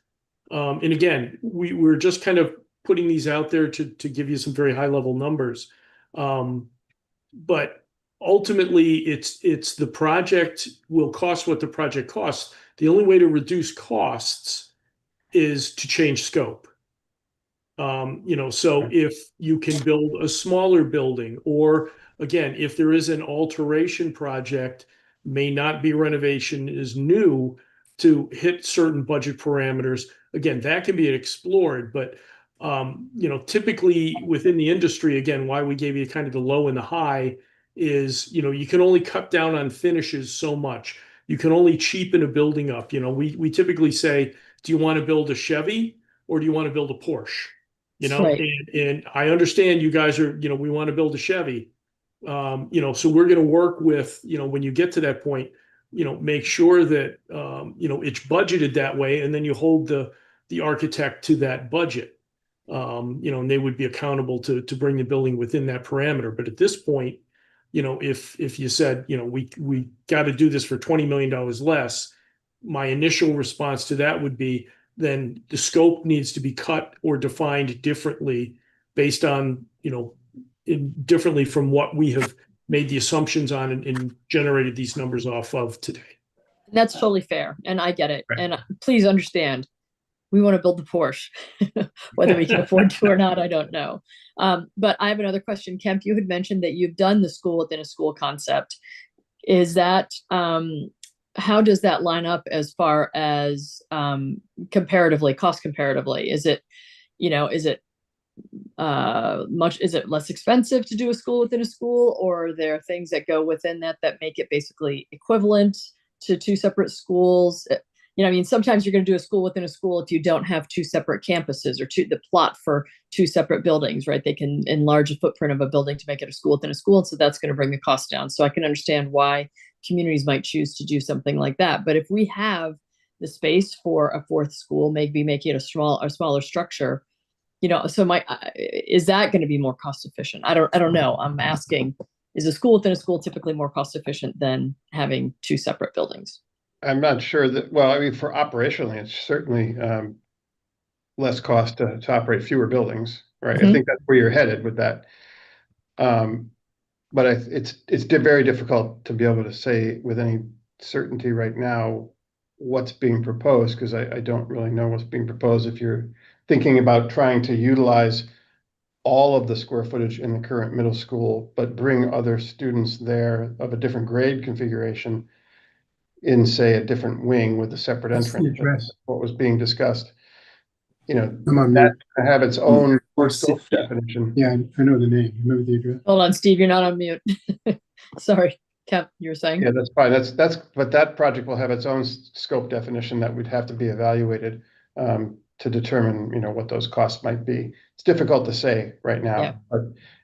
And again, we're just kind of putting these out there to give you some very high level numbers, but ultimately, it's the project will cost what the project costs. The only way to reduce costs is to change scope. So if you can build a smaller building, or again, if there is an alteration project, may not be renovation, is new to hit certain budget parameters. Again, that can be explored, but typically within the industry, again, why we gave you kind of the low and the high is, you can only cut down on finishes so much. You can only cheapen a building up. We typically say, do you want to build a Chevy or do you want to build a Porsche? Right. And I understand you guys are, we want to build a Chevy. So we're going to work with, when you get to that point, make sure that, it's budgeted that way. And then you hold the architect to that budget. And they would be accountable to bring the building within that parameter. But at this point, if you said, we got to do this for $20 million less, my initial response to that would be, then the scope needs to be cut or defined differently based on, differently from what we have made the assumptions on and generated these numbers off of today. That's totally fair, and I get it. Right. And please understand, we want to build the Porsche. Whether we can afford to or not, I don't know. But I have another question. Kemp, you had mentioned that you've done the school within a school concept. Is that, how does that line up as far as comparatively, cost comparatively? Is it, is it is it less expensive to do a school within a school, or are there things that go within that make it basically equivalent to two separate schools? Sometimes you're going to do a school within a school if you don't have two separate campuses or the plot for two separate buildings, right? They can enlarge the footprint of a building to make it a school within a school. And so that's going to bring the cost down. So I can understand why communities might choose to do something like that. But if we have the space for a fourth school, maybe making it a smaller structure, so is that going to be more cost efficient? I don't know. I'm asking, is a school within a school typically more cost efficient than having two separate buildings? I'm not sure that, well, I mean, for operationally, it's certainly less cost to operate fewer buildings, right? I think that's where you're headed with that. But it's very difficult to be able to say with any certainty right now what's being proposed, because I don't really know what's being proposed. If you're thinking about trying to utilize all of the square footage in the current middle school, but bring other students there of a different grade configuration in, say, a different wing with a separate That's the entrance, address. what was being discussed, I'm on that mute. have its own Or scope yeah. definition. Yeah, I know the name. Remember the address? Hold on, Steve, you're not on mute. Sorry, Kemp, you were saying? Yeah, that's fine. But that project will have its own scope definition that would have to be evaluated to determine, what those costs might be. It's difficult to say right now, Yeah. but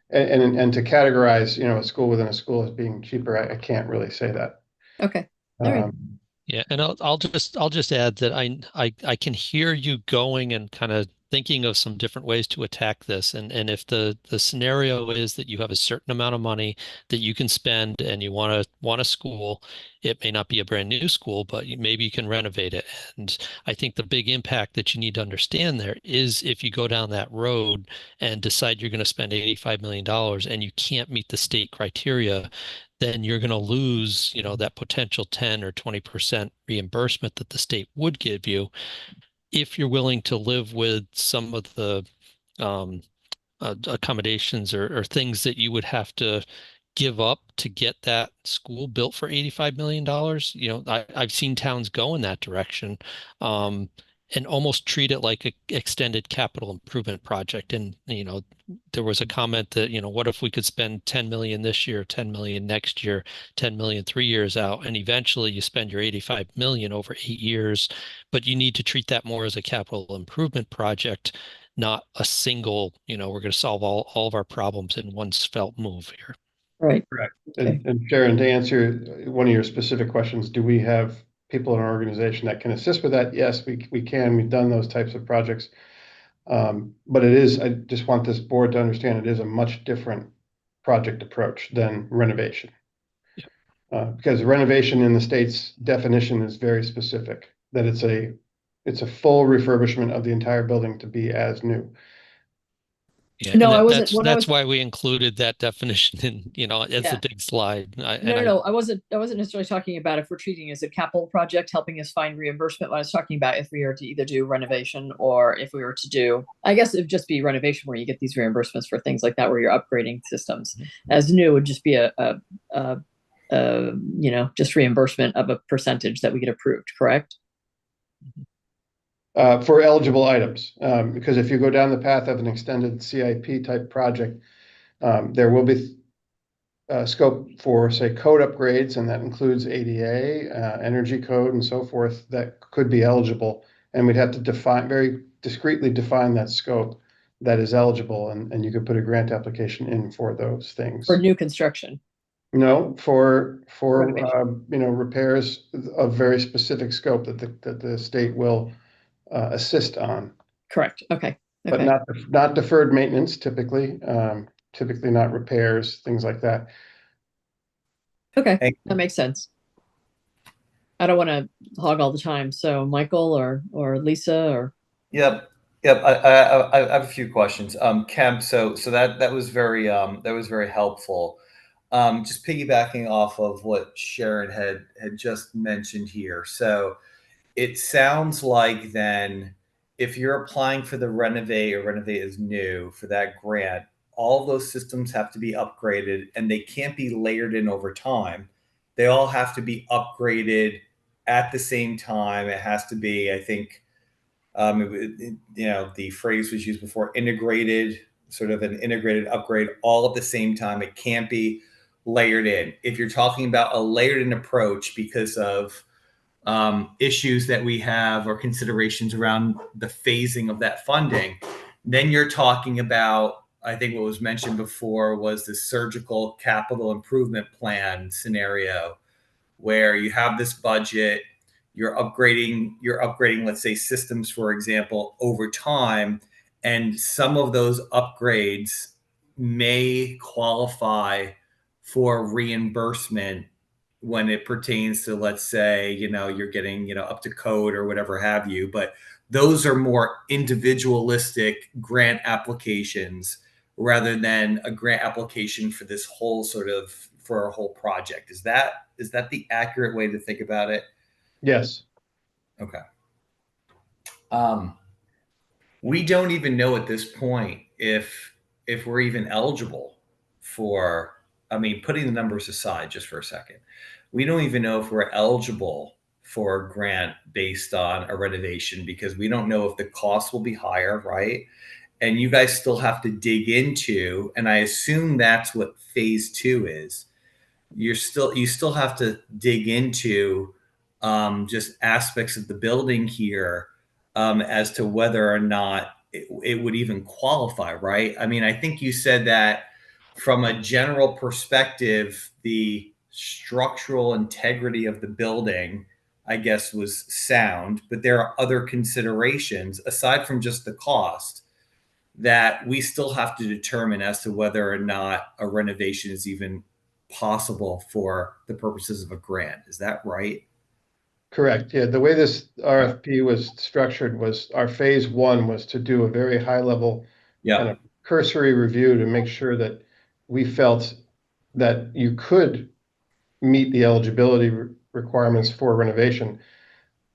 and to categorize, a school within a school as being cheaper, I can't really say that. Okay. All right. Yeah, and I'll just add that I can hear you going and kind of thinking of some different ways to attack this. And if the scenario is that you have a certain amount of money that you can spend and you want a school, it may not be a brand new school, but maybe you can renovate it. And I think the big impact that you need to understand there is if you go down that road and decide you're going to spend $85 million and you can't meet the state criteria, then you're going to lose, that potential 10 or 20% reimbursement that the state would give you if you're willing to live with some of the accommodations or things that you would have to give up to get that school built for $85 million. I've seen towns go in that direction. And almost treat it like an extended capital improvement project. And, there was a comment that, what if we could spend 10 million this year, 10 million next year, 10 million 3 years out, and eventually you spend your 85 million over 8 years, but you need to treat that more as a capital improvement project, not a single, we're going to solve all of our problems in one felt move here. Right. Correct. Okay. And Sharon, to answer one of your specific questions, do we have people in our organization that can assist with that? Yes, we can. We've done those types of projects. But I just want this board to understand it is a much different project approach than renovation. Yeah. Because renovation in the state's definition is very specific, that it's a full refurbishment of the entire building to be as new. Yeah, No, and I wasn't. that's why we included that definition in, as a big slide. No. I wasn't necessarily talking about if we're treating it as a capital project, helping us find reimbursement. What I was talking about if we were to either do renovation or if we were to do, I guess it'd just be renovation where you get these reimbursements for things like that, where you're upgrading systems. As new would just be just reimbursement of a percentage that we get approved, correct? For eligible items, because if you go down the path of an extended CIP type project, there will be scope for, say, code upgrades, and that includes ADA, energy code, and so forth, that could be eligible. And we'd have to very discreetly define that scope that is eligible, and you could put a grant application in for those things. For new construction. No, for Renovation. repairs of very specific scope that the state will assist on. Correct. Okay. But not deferred maintenance typically. Typically not repairs, things like that. Okay, that makes sense. I don't want to hog all the time. So Michael or Lisa or. Yep. Yep, I have a few questions. Kemp, so that was very helpful. Just piggybacking off of what Sharon had just mentioned here. So it sounds like then if you're applying for the renovate is new for that grant, all those systems have to be upgraded and they can't be layered in over time. They all have to be upgraded at the same time. It has to be, I think, the phrase was used before, integrated, sort of an integrated upgrade all at the same time. It can't be layered in. If you're talking about a layered in approach because of issues that we have or considerations around the phasing of that funding, then you're talking about, I think what was mentioned before was the surgical capital improvement plan scenario where you have this budget, you're upgrading, let's say, systems, for example, over time, and some of those upgrades may qualify for reimbursement when it pertains to, let's say, you're getting, up to code or whatever have you. But those are more individualistic grant applications rather than a grant application for this whole for a whole project. Is that the accurate way to think about it? Yes. Okay. We don't even know at this point if we're even eligible for, I mean, putting the numbers aside just for a second, we don't even know if we're eligible for a grant based on a renovation because we don't know if the cost will be higher, right? And you guys still have to dig into, and I assume that's what phase 2 is. You still have to dig into just aspects of the building here as to whether or not it would even qualify, right? I mean, I think you said that from a general perspective, the structural integrity of the building, I guess, was sound, but there are other considerations aside from just the cost that we still have to determine as to whether or not a renovation is even possible for the purposes of a grant. Is that right? Correct. Yeah. The way this RFP was structured was our phase 1 was to do a very high level kind of cursory review to make sure that we felt that you could meet the eligibility requirements for renovation.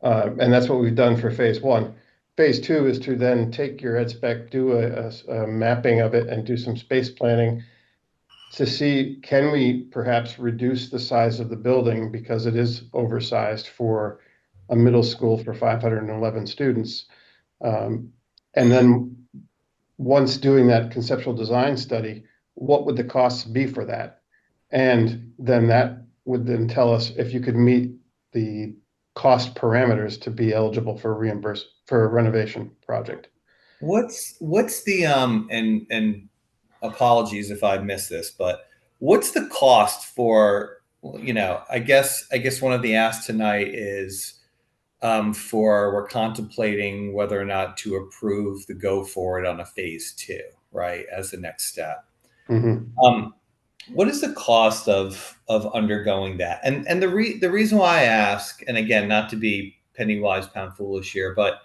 And that's what we've done for phase 1. Phase 2 is to then take your ed spec, do a mapping of it and do some space planning to see, can we perhaps reduce the size of the building because it is oversized for a middle school for 511 students. And then once doing that conceptual design study, what would the costs be for that? And then that would then tell us if you could meet the cost parameters to be eligible for for a renovation project. What's the and apologies if I missed this, but what's the cost for, I guess one of the asks tonight is we're contemplating whether or not to approve the go forward on a phase 2, right, as the next step. Mm-hmm. What is the cost of undergoing that? And the reason why I ask, and again, not to be penny wise pound foolish here, but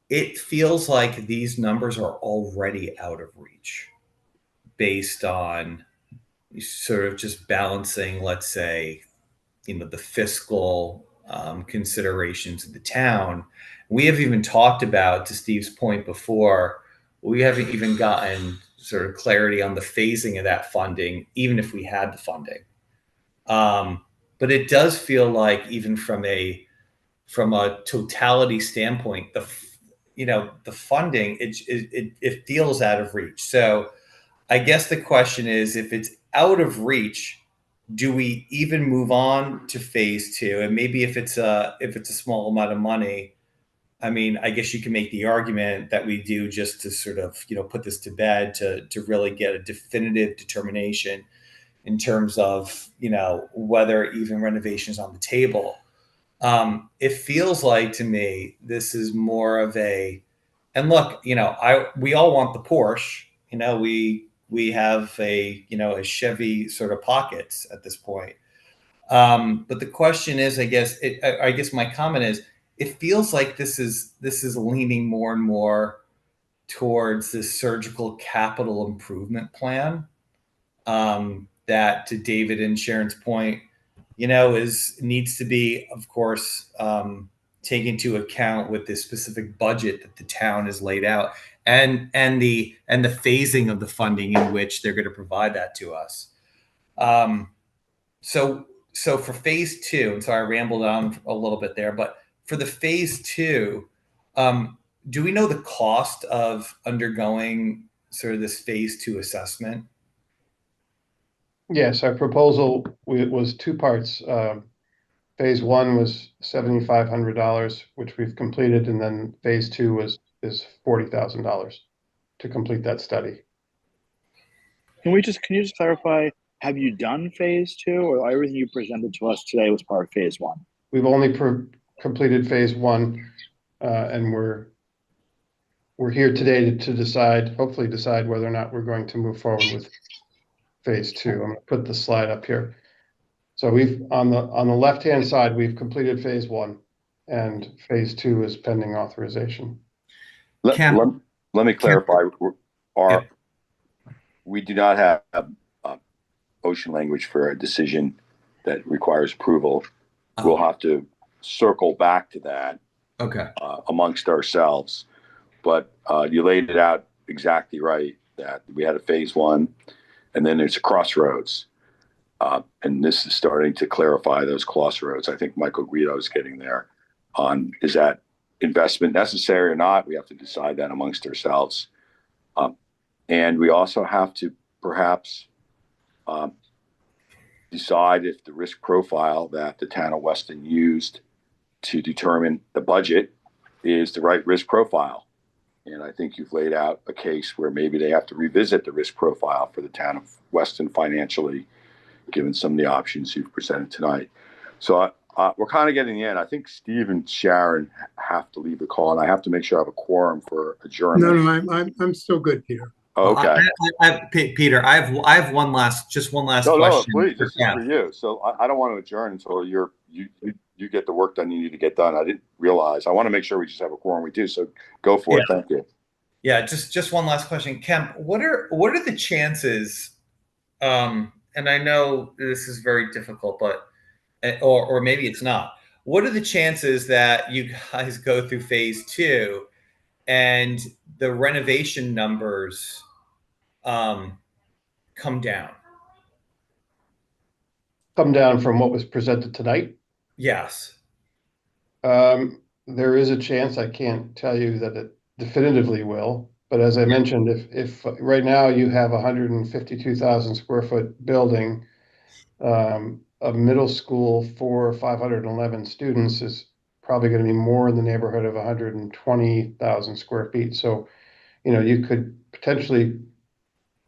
it feels like these numbers are already out of reach based on sort of just balancing, let's say, the fiscal considerations of the town. We have even talked about, to Steve's point before, we haven't even gotten sort of clarity on the phasing of that funding, even if we had the funding. But it does feel like even from a totality standpoint, the funding, it feels out of reach. So I guess the question is, if it's out of reach, do we even move on to phase 2? And maybe if it's a small amount of money, I mean, I guess you can make the argument that we do just to sort of, put this to bed to really get a definitive determination in terms of, whether even renovation is on the table. It feels like to me, this is more of and look, we all want the Porsche, we have a Chevy sort of pockets at this point. But the question is, I guess my comment is it feels like this is leaning more and more towards this surgical capital improvement plan, that, to David and Sharon's point, needs to be, of course, take into account with the specific budget that the town has laid out, and the phasing of the funding in which they're going to provide that to us. So for phase two, and so I rambled on a little bit there, but for the phase two, do we know the cost of undergoing sort of this phase two assessment? Yes, our proposal was two parts. Phase one was $7,500, which we've completed, and then phase two is $40,000 to complete that study. Can you just clarify, have you done phase two, or everything you presented to us today was part of phase one? We've only completed phase one, and we're here today to decide, hopefully decide whether or not we're going to move forward with phase two. I'm going to put the slide up here. So we've on the left-hand side, we've completed phase one, and phase two is pending authorization. Let me clarify. We do not have ocean language for a decision that requires approval. We'll have to circle back to that amongst ourselves. But you laid it out exactly right, that we had a phase one, and then there's a crossroads. And this is starting to clarify those crossroads. I think Michael Guido is getting there on, is that investment necessary or not? We have to decide that amongst ourselves. And we also have to perhaps decide if the risk profile that the town of Weston used to determine the budget is the right risk profile. And I think you've laid out a case where maybe they have to revisit the risk profile for the town of Weston financially, given some of the options you've presented tonight. So we're kind of getting in. I think Steve and Sharon have to leave the call, and I have to make sure I have a quorum for adjournment. No, I'm still good, Peter. Okay. Peter, I have one last question. No, please. This is for you. So I don't want to adjourn until you get the work done you need to get done. I didn't realize. I want to make sure we just have a quorum. We do. So go for it. Thank you. Yeah, just one last question, Kemp. What are the chances? And I know this is very difficult, but or maybe it's not. What are the chances that you guys go through phase two and the renovation numbers come down? Come down from what was presented tonight? Yes. There is a chance. I can't tell you that it definitively will, but as I mentioned, if right now you have 152,000 square foot building, a middle school for 511 students is probably going to be more in the neighborhood of 120,000 square feet. So, you could potentially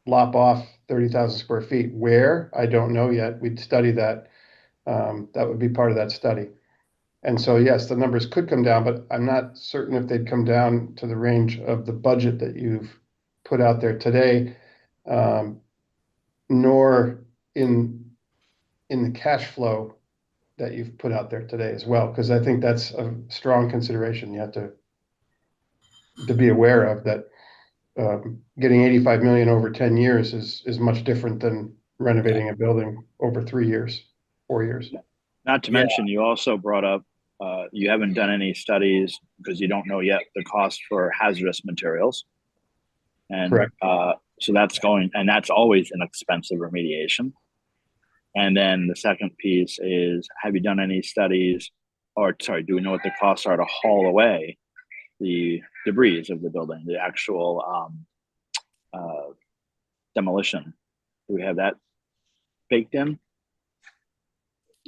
lop off 30,000 square feet. Where? I don't know yet. We'd study that. That would be part of that study. And so, yes, the numbers could come down, but I'm not certain if they'd come down to the range of the budget that you've put out there today, nor in the cash flow that you've put out there today as well, because I think that's a strong consideration you have to be aware of, that getting 85 million over 10 years is much different than renovating a building over 3 years, 4 years. Not to mention, you also brought up you haven't done any studies because you don't know yet the cost for hazardous materials. And Correct. So that's always an expensive remediation. And then the second piece is, have you done any studies, or sorry, do we know what the costs are to haul away the debris of the building, the actual demolition? Do we have that baked in?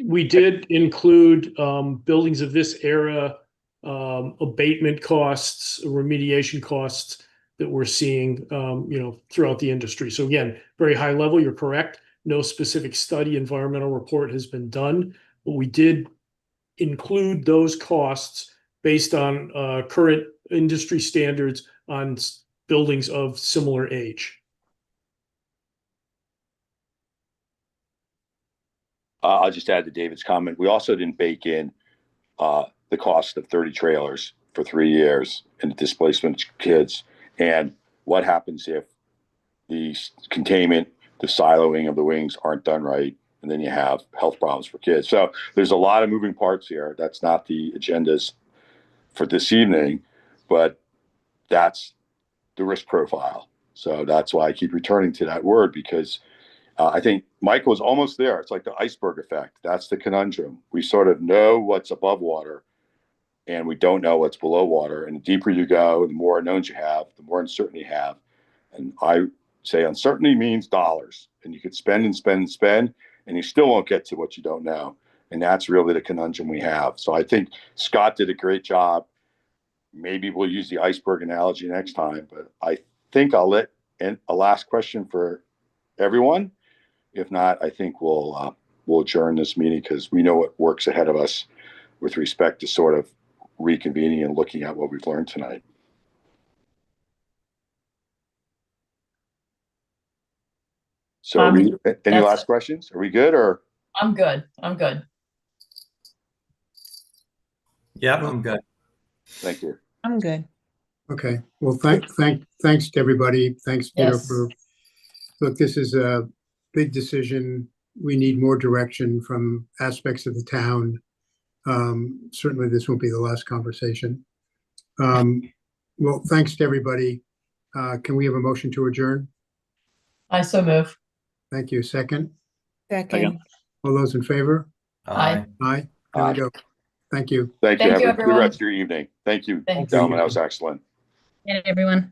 We did include buildings of this era, abatement costs, remediation costs that we're seeing, throughout the industry. So again, very high level, you're correct. No specific study, environmental report has been done, but we did include those costs based on current industry standards on buildings of similar age. I'll just add to David's comment. We also didn't bake in the cost of 30 trailers for 3 years and the displacement of kids. And what happens if the containment, the siloing of the wings aren't done right, and then you have health problems for kids. So there's a lot of moving parts here. That's not the agendas for this evening, but that's the risk profile. So that's why I keep returning to that word, because I think Michael was almost there. It's like the iceberg effect. That's the conundrum. We sort of know what's above water, and we don't know what's below water. And the deeper you go, the more unknowns you have, the more uncertainty you have. And I say uncertainty means dollars, and you could spend and spend and spend, and you still won't get to what you don't know. And that's really the conundrum we have. So I think Scott did a great job. Maybe we'll use the iceberg analogy next time, but I think I'll let a last question for everyone. If not, I think we'll adjourn this meeting, because we know what works ahead of us with respect to sort of reconvening and looking at what we've learned tonight. So any last questions? Are we good, or? I'm good. I'm good. Yeah, I'm good. Thank you. I'm good. Okay, well, thanks to everybody. Thanks, Peter, Yes. look, this is a big decision. We need more direction from aspects of the town. Certainly this won't be the last conversation. Well, thanks to everybody. Can we have a motion to adjourn? I so move. Thank you. Second? Second. All those in favor? Aye. Aye. There we go. Thank you. Thank you. Thank you, Have a good everyone. rest of your evening. Thank you, Thanks. gentlemen. That was excellent. Everyone.